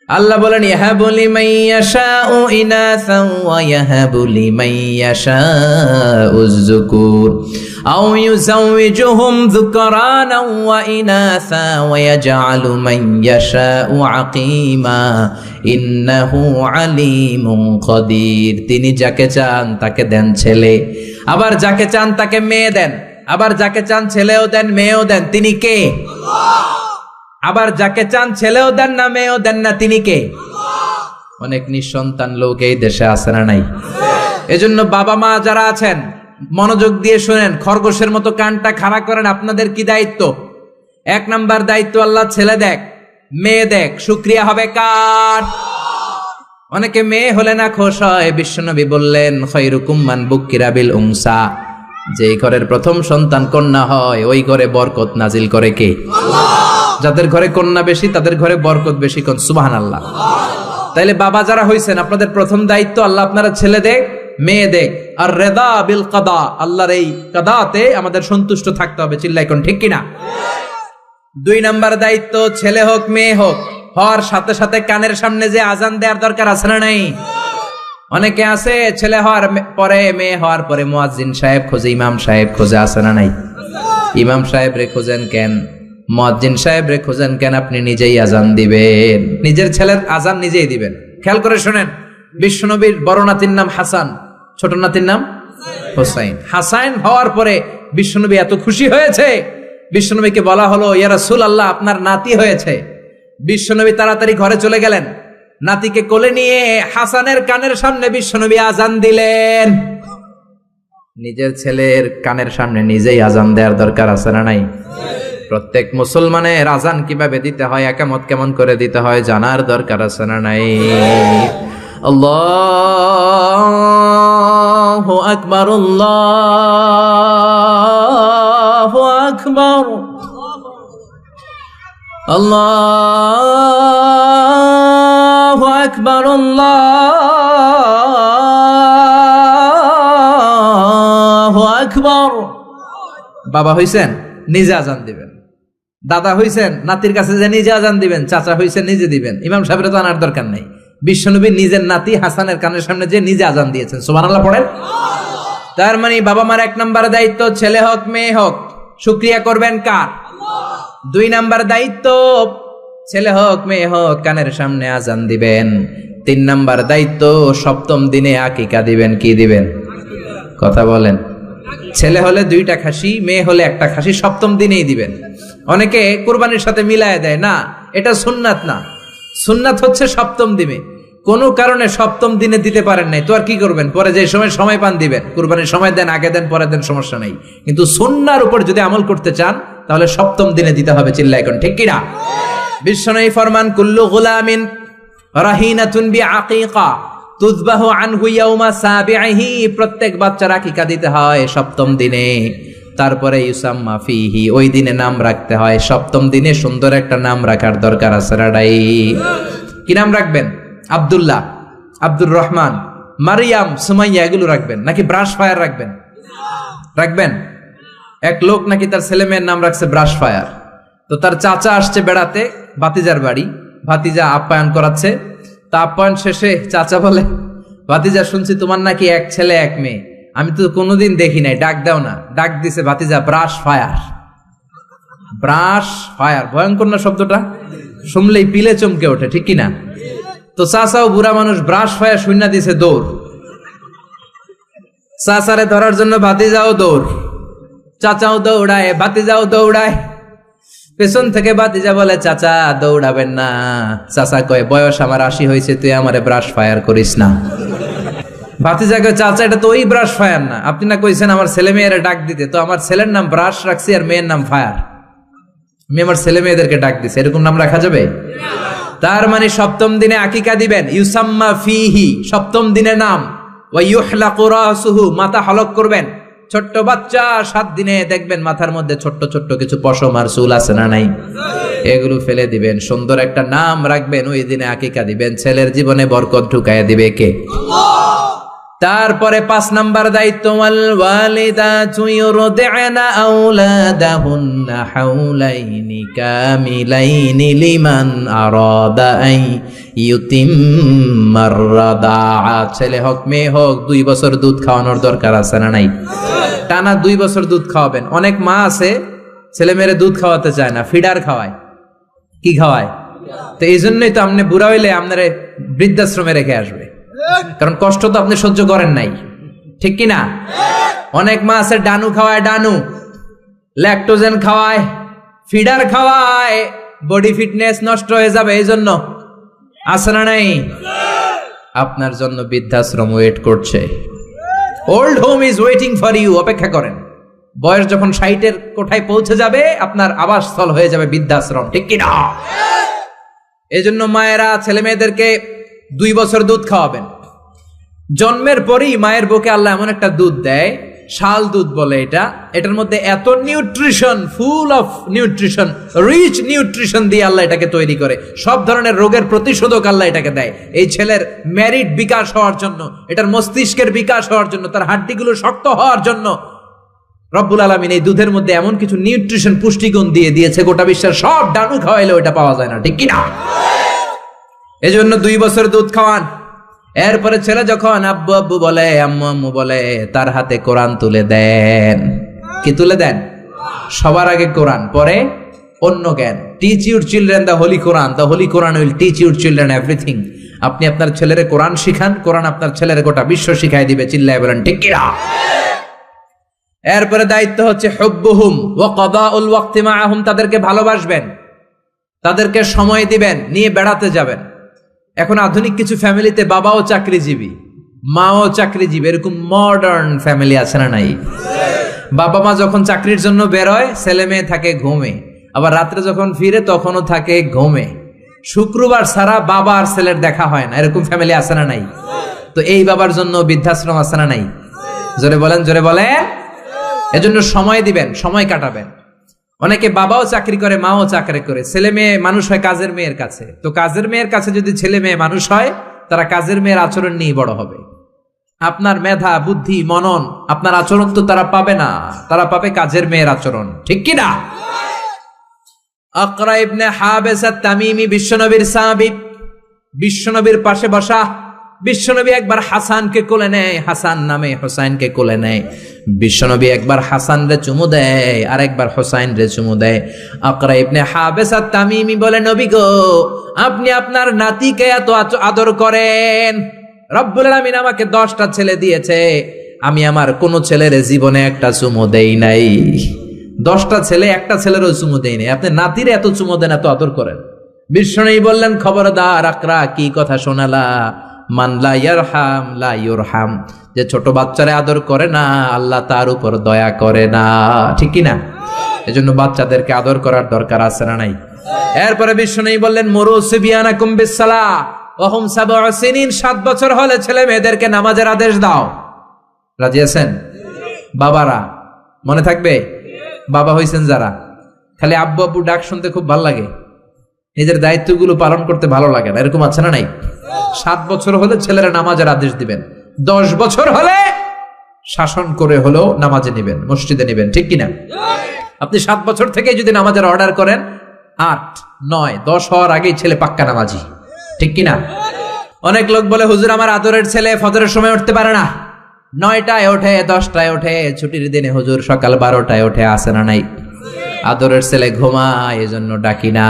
আল্লাহ বলেন ইয়াহাবু লিমান ইয়াশাউ ইনাসান ওয়া ইয়াহাবু লিমান ইয়াশাউ যুকুর আও ইউযাওয়িজুহুম যুকরানা ওয়া ইনাসা ওয়া ইয়াজআলু মান ইয়াশাউ আকীমা ইন্নাহু আলীমুন কাদির। তিনি যাকে চান তাকে দেন ছেলে, আবার যাকে চান তাকে মেয়ে দেন, আবার যাকে চান ছেলেও দেন মেয়েও দেন। তিনি কে? আল্লাহ। আবার যাকে চান ছেলেও দেন না মেয়েও দেন না, তিনি কে? অনেক নিঃসন্তান লোক এই দেশে আছে না নাই? এজন্য বাবা মা যারা আছেন মনোযোগ দিয়ে শুনেন, খরগোশের মতো কানটা খাড়া করেন। আপনাদের কি দায়িত্ব? 1 নাম্বার দায়িত্ব, আল্লাহ ছেলে দেখ মেয়ে দেখ, শুকরিয়া হবে কার? অনেকে মেয়ে হলে না খুশ হয়। বিশ্বনবী বললেন খায়রুকুম মান বুক্কিরা বিল উনসা, যে ঘরের প্রথম সন্তান কন্যা হয় ওই ঘরে বরকত নাজিল করে কে? আল্লাহ। যাদের ঘরে কন্যা বেশি তাদের ঘরে বরকত বেশি, কোন সুবহানাল্লাহ। তাইলে বাবা যারা হইছেন, আপনাদের প্রথম দায়িত্ব আল্লাহ আপনারা ছেলে দেখ মেয়ে দেখ, আর রেদা বিল কাদা, আল্লাহর এই কাদাতে আমাদের সন্তুষ্ট থাকতে হবে। চিল্লাই কোন ঠিক কিনা? 2 নাম্বার দায়িত্ব, ছেলে হোক মেয়ে হোক, হওয়ার সাথে সাথে কানের সামনে যে আজান দেওয়ার দরকার আছে না নাই? অনেকে আছে ছেলে হওয়ার পরে মেয়ে হওয়ার পরে মুয়াজ্জিন সাহেব খোঁজে, ইমাম সাহেব খোঁজে, আছে না নাই? ইমাম সাহেব রে খোঁজেন কেন? মুয়াজ্জিন সাহেব রে খোঁজেন কেন? আপনি নিজেই আজান দিবেন, নিজের ছেলের আজান নিজেই দিবেন। খেয়াল করে শোনেন, বিশ্বনবীর বড় নাতির নাম হাসান, ছোট নাতির নাম হোসাইন। হাসান হওয়ার পরে বিশ্বনবী এত খুশি হয়েছে, বিশ্বনবীকে বলা হলো ইয়া রাসূলুল্লাহ আপনার নাতি হয়েছে। বিশ্বনবী তাড়াতাড়ি ঘরে চলে গেলেন, নাতিকে কোলে নিয়ে হাসানের কানের সামনে বিশ্বনবী আজান দিলেন। নিজের ছেলের কানের সামনে নিজেই আজান দেওয়ার দরকার আছে না নাই? প্রত্যেক মুসলমানের আজান কিভাবে দিতে হয়, একামত কেমন করে দিতে হয় জানার দরকার আছে না নাই? আল্লাহু আকবার, আল্লাহু আকবার, আল্লাহু আকবার, আল্লাহু আকবার। বাবা হইছেন নিজে আজান দিবেন, দাদা হইছেন নাতির কাছে যে নিজে আজান দিবেন, চাচা হইছেন নিজে দিবেন, ইমাম সাহেবের তো আনার দরকার নাই। বিশ্বনবী নিজের নাতি হাসানের কানের সামনে যে নিজে আজান দিয়েছেন, সুবহানাল্লাহ পড়েন। তার মানে বাবা মার 1 নাম্বার দায়িত্ব, ছেলে হোক মেয়ে হোক, শুকরিয়া করবেন কার? আল্লাহ। 2 নাম্বার দায়িত্ব, ছেলে হোক মেয়ে হোক কানের সামনে আজান দিবেন। 3 নাম্বার দায়িত্ব, সপ্তম দিনে আকিকা দিবেন। কি দিবেন? কথা বলেন। ছেলে হলে 2টা খাসি, মেয়ে হলে 1টা খাসি, সপ্তম দিনেই দিবেন। অনেকে কুরবানির সাথে মিলায় দেয়, না এটা সুন্নাত না। সুন্নাত হচ্ছে সপ্তম দিনে। কোনো কারণে সপ্তম দিনে দিতে পারেন নাই তো আর কি করবেন? পরে যে সময় পান দিবেন, কুরবানির সময় দেন, আগে দেন, পরে দেন, সমস্যা নাই। কিন্তু সুন্নাহর উপর যদি আমল করতে চান তাহলে সপ্তম দিনে দিতে হবে। চিল্লায় কোন ঠিক কিনা? বিশ্বনবী ফরমান কুল্লু গুলামিন রাহিনাতুন বিআকিকা, তুযবাহু আনহু ইয়াউমা সাবিহি, প্রত্যেক বাচ্চার আকিকা দিতে হয় সপ্তম দিনে। তারপরে ইউসাম্মা ফিহি, ওই দিনে নাম রাখতে হয়। সপ্তম দিনে সুন্দর একটা নাম রাখার দরকার আছে রাডাই। কি নাম রাখবেন? আব্দুল্লাহ, আব্দুর রহমান, মারিয়াম, সুমাইয়া এগুলো রাখবেন নাকি ব্রাশ ফায়ার রাখবেন? রাখবেন। এক লোক নাকি তার ছেলে মেয়ের নাম রাখছে ব্রাশ ফায়ার। তো তার চাচা আসছে বেড়াতে ভাতিজার বাড়ি, ভাতিজা আপ্যায়ন করাচ্ছে। তা আপ্যায়ন শেষে চাচা বলে, ভাতিজা শুনছি তোমার নাকি এক ছেলে এক মেয়ে, আমি তো কোনোদিন দেখি নাই, ডাক দাও না। ডাক দিছে ভাতিজা ব্রাশ ফায়ার। ব্রাশ ফায়ার ভয়ঙ্কর না শব্দটা? শুনলেই পিলে চমকে ওঠে, ঠিক কিনা? তো চাচাও বুড়া মানুষ, ব্রাশ ফায়ার শূন্য দিছে দৌড়। চাচারে ধরার জন্য ভাতিজাও দৌড়, চাচাও দৌড়ায়, ভাতিজাও দৌড়ায়। পেছন থেকে ভাতিজা বলে, চাচা দৌড়াবেন না। চাচা কয়, বয়স আমার 80 হয়েছে, তুই আমারে ব্রাশ ফায়ার করিস না। ভাতিজা কয়, চাচা এটা তো ওই ব্রাশ ফায়ার না, আপনি না কইছেন আমার ছেলে মেয়েরা ডাক দিতে, তো আমার ছেলের নাম ব্রাশ রাখছি আর মেয়ের নাম ফায়ার, আমি আমার ছেলে মেয়েদেরকে ডাক দিছি, এরকম নাম রাখা যাবে? তার মানে সপ্তম দিনে আকিকা দিবেন, ইউসাম্মা ফিহি, সপ্তম দিনে নাম। ওয়া ইউহলাকু রাসুহু, মাথা হলক করবেন। ছোট্ট বাচ্চা 7 দিনে দেখবেন মাথার মধ্যে ছোট্ট ছোট্ট কিছু পশম আর চুল আছে না নাই, এগুলো ফেলে দিবেন, সুন্দর একটা নাম রাখবেন, ওই দিনে আকিকা দিবেন। ছেলের জীবনে বরকত ঢুকায় দিবে কে? তারপরে 5 নাম্বার দায়িত্ব, ওয়াল ওয়ালিদাতু ইউরদি'না আওলাদাহুন্না হাওলাইনি কামিলাইনি লিমান আরাদা আই ইউতিম্মার রাদাআ। ছেলে হোক মেয়ে হোক 2 বছর দুধ খাওয়ানোর দরকার আছে না নাই? টানা 2 বছর দুধ খাওয়াবেন। অনেক মা আছে ছেলে মেয়েরে দুধ খাওয়াতে চায় না, ফিডার খাওয়ায়। কি খাওয়ায়? তো এই জন্যই তো আপনি বুড়া হইলে আপনারে বৃদ্ধাশ্রমে রেখে আসবে, কারণ কষ্ট তো আপনি সহ্য করেন নাই, ঠিক কিনা? অনেক মা আছে ডানু খাওয়ায়, ডানু ল্যাকটোজেন খাওয়ায়, ফিডার খাওয়ায়, বডি ফিটনেস নষ্ট হয়ে যাবে, এই জন্য আছে না নাই? আপনার জন্য বৃদ্ধাশ্রম ওয়েট করছে, old home is waiting for you. অপেক্ষা করেন, বয়স যখন 60-এর কোঠায় পৌঁছে যাবে আপনার আবাসস্থল হয়ে যাবে বৃদ্ধাশ্রম, ঠিক কিনা? এই জন্য মায়েরা ছেলে মেয়েদেরকে 2 বছর দুধ খাওয়াবেন। জন্মের পরেই মায়ের বুকে আল্লাহ এমন একটা দুধ দেয়, শাল দুধ বলে এটা, এটার মধ্যে এত nutrition, full of nutrition, rich nutrition দিয়ে আল্লাহ এটাকে তৈরি করে। সব ধরনের রোগের প্রতিষেধক আল্লাহ এটাকে দেয় এই ছেলের মেরিট বিকাশ হওয়ার জন্য, এটার মস্তিষ্কের বিকাশ হওয়ার জন্য, তার হাড্ডিগুলো শক্ত হওয়ার জন্য। রব্বুল আলামিন এই দুধের মধ্যে এমন কিছু নিউট্রিশন, পুষ্টিগুণ দিয়ে দিয়েছে, গোটা বিশ্বের সব ডানু খাওয়াইলেও এটা পাওয়া যায় না, ঠিক কিনা? এজন্য 2 বছর দুধ খাওয়ান। এরপরে ছেলে যখন আব্বু আব্বু বলে, আম্মু আম্মু বলে, তার হাতে কোরআন তুলে দেন। কি তুলে দেন? সবার আগে কোরআন, পরে অন্য জ্ঞান। Teach your children the Holi Quran, the Holi Quran will teach your children everything. আপনি আপনার ছেলেরে কোরআন শিখান, কোরআন আপনার ছেলের গোটা বিশ্ব শিখাই দিবে, চিল্লায় বলেন ঠিক কিনা? এরপরে দায়িত্ব হচ্ছে হুব্বুহুম ওয়া কাদাউল ওয়াক্তি মাআহুম, তাদেরকে ভালোবাসবেন, তাদেরকে সময় দিবেন, নিয়ে বেড়াতে যাবেন। এখন আধুনিক কিছু ফ্যামিলিতে বাবাও চাকরিজীবী, মাও চাকরিজীবী, এরকম মডার্ন ফ্যামিলি আছে না নাই? বাবা মা যখন চাকরির জন্য বেরোয় ছেলে মেয়ে থাকে ঘুমে, আবার রাত্রে যখন ফিরে তখনও থাকে ঘুমে। শুক্রবার ছাড়া বাবা আর ছেলের দেখা হয় না, এরকম ফ্যামিলি আছে না নাই? তো এই বাবার জন্য বৃদ্ধাশ্রম আছে না নাই? জোরে বলেন, জোরে বলেন। এজন্য সময় দিবেন, সময় কাটাবেন। অনেকে বাবাও চাকরি করে, মাও চাকরি করে, ছেলে মেয়ে মানুষ হয় কাজের মেয়ের কাছে। তো কাজের মেয়ের কাছে যদি ছেলে মেয়ে মানুষ হয়, তারা কাজের মেয়ের আচরণ নিয়ে বড় হবে। আপনার মেধা, বুদ্ধি, মনন, আপনার আচরণ তো তারা পাবে না, তারা পাবে কাজের মেয়ের আচরণ, ঠিক কি না? আকরা ইবনে হাবিস আত-তামিমি বিশ্বনবীর সাহাবী, বিশ্বনবীর পাশে বসা। বিশ্বনবী একবার হাসানকে কোলে নেয়, হাসান নামে হোসাইনকে কোলে নেয়। বিশ্বনবী একবার হাসান রে চুমু দেয়, আর একবার হোসাইন রে চুমু দেয়। আকরা ইবনে হাবিস আত-তামিমি বলে, নবী গো, আপনি আপনার নাতিকে এত আদর করেন। রব্বুল আলামিন আমাকে 10টা ছেলে দিয়েছে, আমি আমার কোন ছেলের জীবনে একটা চুমু দেই নাই। 10টা ছেলে, একটা ছেলেরও চুমু দেই নাই, আপনি নাতিরে এত চুমু দেন, এত আদর করেন। বিশ্বনবী বললেন, খবরদার আকরা, কি কথা শোনালা? মান লা ইয়ারহাম লা ইউরহাম, যে ছোট বাচ্চারে আদর করে না, আল্লাহ তার উপর দয়া করে না, ঠিক কি না? এজন্য বাচ্চাদেরকে আদর করার দরকার আছে না নাই? এরপরে বিশ্বনবী বললেন, মুরু সিবিয়ানাকুম বিসসালাহ, ওহুম সাবউ সিনিন, 7 বছর হলে ছেলে মেয়েদেরকে নামাজের আদেশ দাও। রাজি আছেন? বাবারা মনে থাকবে? বাবা হইছেন যারা, খালি আব্বু আব্বু ডাক শুনতে খুব ভালো লাগে, নিজের দায়িত্বগুলো পালন করতে ভালো লাগে না, এরকম আছে না নাই? 7 বছর হলে ছেলেরা নামাজের আদেশ দিবেন, 10 বছর হলে শাসন করে হলেও নামাজে নিবেন, মসজিদে নিবেন, ঠিক কিনা? আপনি 7 বছর থেকে যদি নামাজের অর্ডার করেন, 8, 9, 10 হওয়ার আগেই ছেলে পাক্কা নামাজি, ঠিক কিনা? অনেক লোক বলে হুজুর আমার আদরের ছেলে ফজরের সময় উঠতে পারে না, 9টায় ওঠে, 10টায় ওঠে, ছুটির দিনে হুজুর সকাল 12টায় ওঠে, আসে না নাই? আদরের ছেলে ঘুমায়, এজন্য ডাকি না।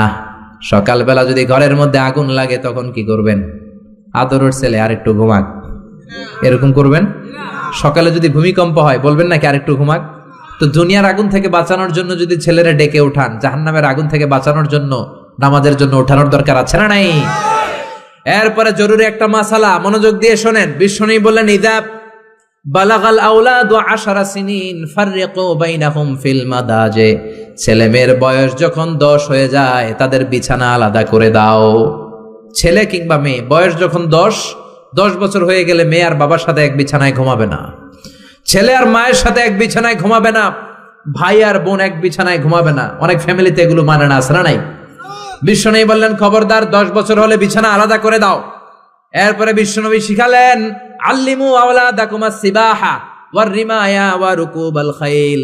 সকালবেলা যদি ঘরের মধ্যে আগুন লাগে তখন কি করবেন? আদরের ছেলে আরেকটু ঘুমাক, এরকম করবেন? সকালে যদি ভূমিকম্প হয় বলবেন নাকি আরেকটু ঘুমাক? তো দুনিয়ার আগুন থেকে বাঁচানোর জন্য যদি ছেলেরা ডেকে উঠান, জাহান্নামের আগুন থেকে বাঁচানোর জন্য নামাজের জন্য উঠানোর দরকার আছে না নাই? এরপরে জরুরি একটা মাসালা, মনোযোগ দিয়ে শোনেন। বিশ্বনবী বললেন ইযা বালাগাল আওলাদু 10 সিনিন ফাররিকু বাইনাহুম ফিল মাদাজি, ছেলে মেয়ের বয়স যখন 10 হয়ে যায় তাদের বিছানা আলাদা করে দাও। ছেলে কিংবা মেয়ে বয়স যখন 10 বছর হয়ে গেলে মেয়ে আর বাবার সাথে এক বিছানায় ঘুমাবে না, ছেলে আর মায়ের সাথে এক বিছানায় ঘুমাবে না, ভাই আর বোন এক বিছানায় ঘুমাবে না। অনেক ফ্যামিলিতে এগুলো মানে না, আছে না নাই? বিশ্বনবী বললেন খবরদার 10 বছর হলে বিছানা আলাদা করে দাও। এরপরে বিশ্বনবী শিখালেন আল্লিমু আওলাদাকুমাস সিবাহা ওয়ার রিমায়া ওয়া রুকুবাল খাইল,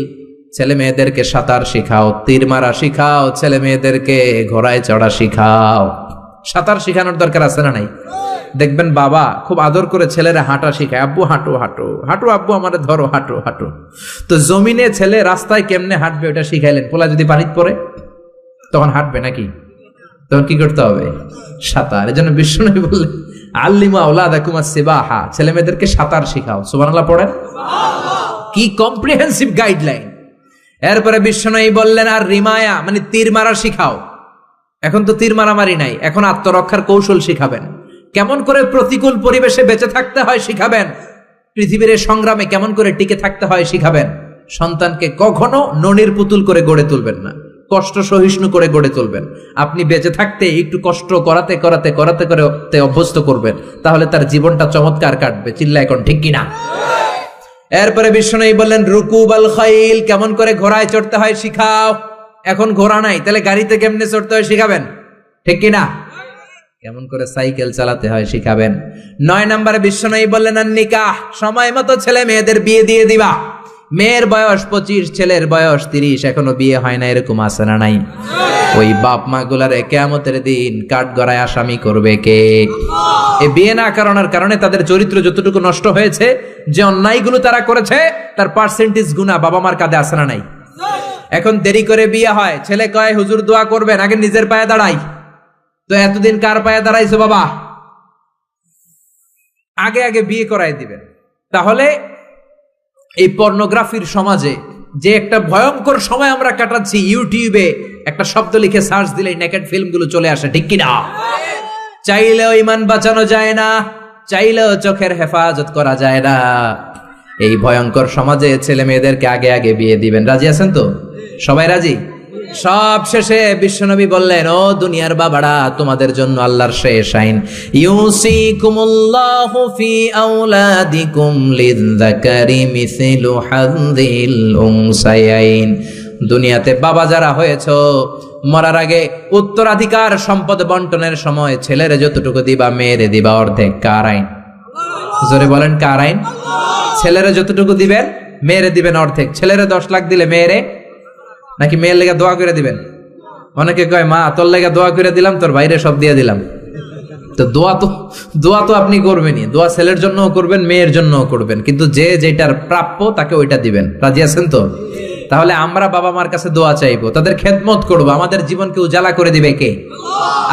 ছেলে মেয়েদেরকে সাঁতার শিখাও, তীর মারা শিখাও, ছেলে মেয়েদেরকে ঘোড়ায় চড়া শিখাও। সাঁতার শিখানোর দরকার আছে না নাই? দেখবেন বাবা খুব আদর করে ছেলেরা হাঁটা শিখায়, আব্বু হাঁটো হাঁটো হাঁটো, আব্বু আমারে ধরো হাঁটো হাঁটো। তো জমিনে ছেলে রাস্তায় কেমনে হাঁটবে ওটা শিখাইলেন, পোলা যদি পানিতে পড়ে তখন হাঁটবে নাকি? তখন কি করতে হবে? সাঁতার। এজন্য বিশ্বনবী বললেন আল্লিমু আওলাদাকুমাস সিবাহা, ছেলে মেয়েদেরকে সাঁতার শিখাও। সুবহানাল্লাহ পড়েন। কি কম্প্রিহেন্সিভ গাইডলাইন। এরপরে বিশ্বনবী বললেন আর রিমায়া মানে তীর মারা শিখাও। এখন তো তীর মারামারি নাই, এখন আত্মরক্ষার কৌশল শিখাবেন, কেমন করে প্রতিকূল পরিবেশে বেঁচে থাকতে হয় শিখাবেন, পৃথিবীর সংগ্রামে কেমন করে টিকে থাকতে হয় শিখাবেন। সন্তানকে কখনো ননির পুতুল করে গড়ে তুলবেন না, কষ্ট সহিষ্ণু করে গড়ে তুলবেন। আপনি বেঁচে থাকতে একটু কষ্ট করাতে করাতে করাতে করে অভ্যস্ত করবেন, তাহলে তার জীবনটা চমৎকার কাটবে। চিল্লা এখন ঠিক কিনা? এরপরে বিশ্বনবী বললেন রুকুবাল খাইল, কেমন করে ঘোড়ায় চড়তে হয় শিখাও। এখন ঘোড়া নাই, তাহলে গাড়িতে কেমনে চড়তে হয় শিখাবেন, ঠিক কিনা? কেমন করে সাইকেল চালাতে হয় শিখাবেন। 9 নম্বরে বিশ্বনবী বললেন আর নিকাহ, সময় মতো ছেলে মেয়েদের বিয়ে দিয়ে দিবা। মেয়ের বয়স 25, ছেলের বয়স 30, এখনো বিয়ে হয় না, এরকম আছে না নাই? ওই বাপ মা গুলার কিয়ামতের দিন কাঠগড়ায় আসামি করবে কে? এই বিয়ে না করানোর কারণে তাদের চরিত্র যতটুকু নষ্ট হয়েছে, যে অন্যায়গুলো তারা করেছে তার পার্সেন্টেজ গুণা বাবা মার কাঁধে আছে না নাই? এখন দেরি করে বিয়ে হয়, ছেলে কয় হুজুর দোয়া করবেন, আগে নিজের পায়ে দাঁড়াই। তো এতদিন কার পায়ে দাঁড়াইছো বাবা? আগে আগে বিয়ে করাই দিবেন। তাহলে এই পর্নোগ্রাফির সমাজে যে একটা ভয়ঙ্কর সময় আমরা কাটাচ্ছি, ইউটিউবে একটা শব্দ লিখে সার্চ দিলেই নেকেড ফিল্মগুলো চলে আসে, ঠিক কিনা? চাইলেও ইমান বাঁচানো যায় না, চাইলেও চোখের হেফাজত করা যায় না। এই ভয়ঙ্কর সমাজে ছেলে মেয়েদেরকে আগে আগে বিয়ে দিবেন। রাজি আছেন তো? সবাই রাজি? সব শেষে বিশ্বনবী বললেন ও দুনিয়ার বাবারা, তোমাদের জন্য আল্লাহর শেষ আইন, ইউসিকুমুল্লাহু ফি আওলাদিকুম লিযযাকারি মিসলু হাযযিল উনসায়াইন। দুনিয়াতে বাবা যারা হয়েছো, মরার আগে উত্তরাধিকার সম্পদ বন্টনের সময় ছেলেরে যতটুকু দিবা মেয়েরে দিবা অর্ধেক। কার আইন? জোরে বলেন কার আইন? ছেলেরে যতটুকু দিবেন মেয়েরে দিবেন অর্ধেক। ছেলেরে 10 লাখ দিলে মেয়েরে নাকি মেয়ের লেগে দোয়া করে দিবেন? অনেকে কয় মা তোর লেগে দোয়া করে দিলাম, তোর বাইরে সব দিয়ে দিলাম। তো দোয়া তো আপনি করবেনই, দোয়া ছেলের জন্যও করবেন, মেয়ের জন্যও করবেন, কিন্তু যে যেটার প্রাপ্য তাকে ওইটা দিবেন। রাজি আছেন তো? তাহলে আমরা বাবা মার কাছে দোয়া চাইবো, তাদের খেদমত করবো। আমাদের জীবনকে উজালা করে দিবে কে?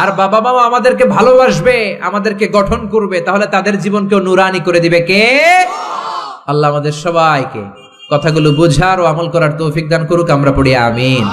আর বাবা মা আমাদেরকে ভালোবাসবে, আমাদেরকে গঠন করবে, তাহলে তাদের জীবনকেও নুরানি করে দিবে কে? আল্লাহ আমাদের সবাইকে কথাগুলো বুঝার ও আমল করার তৌফিক দান করুক। আমরা পড়ি আমিন।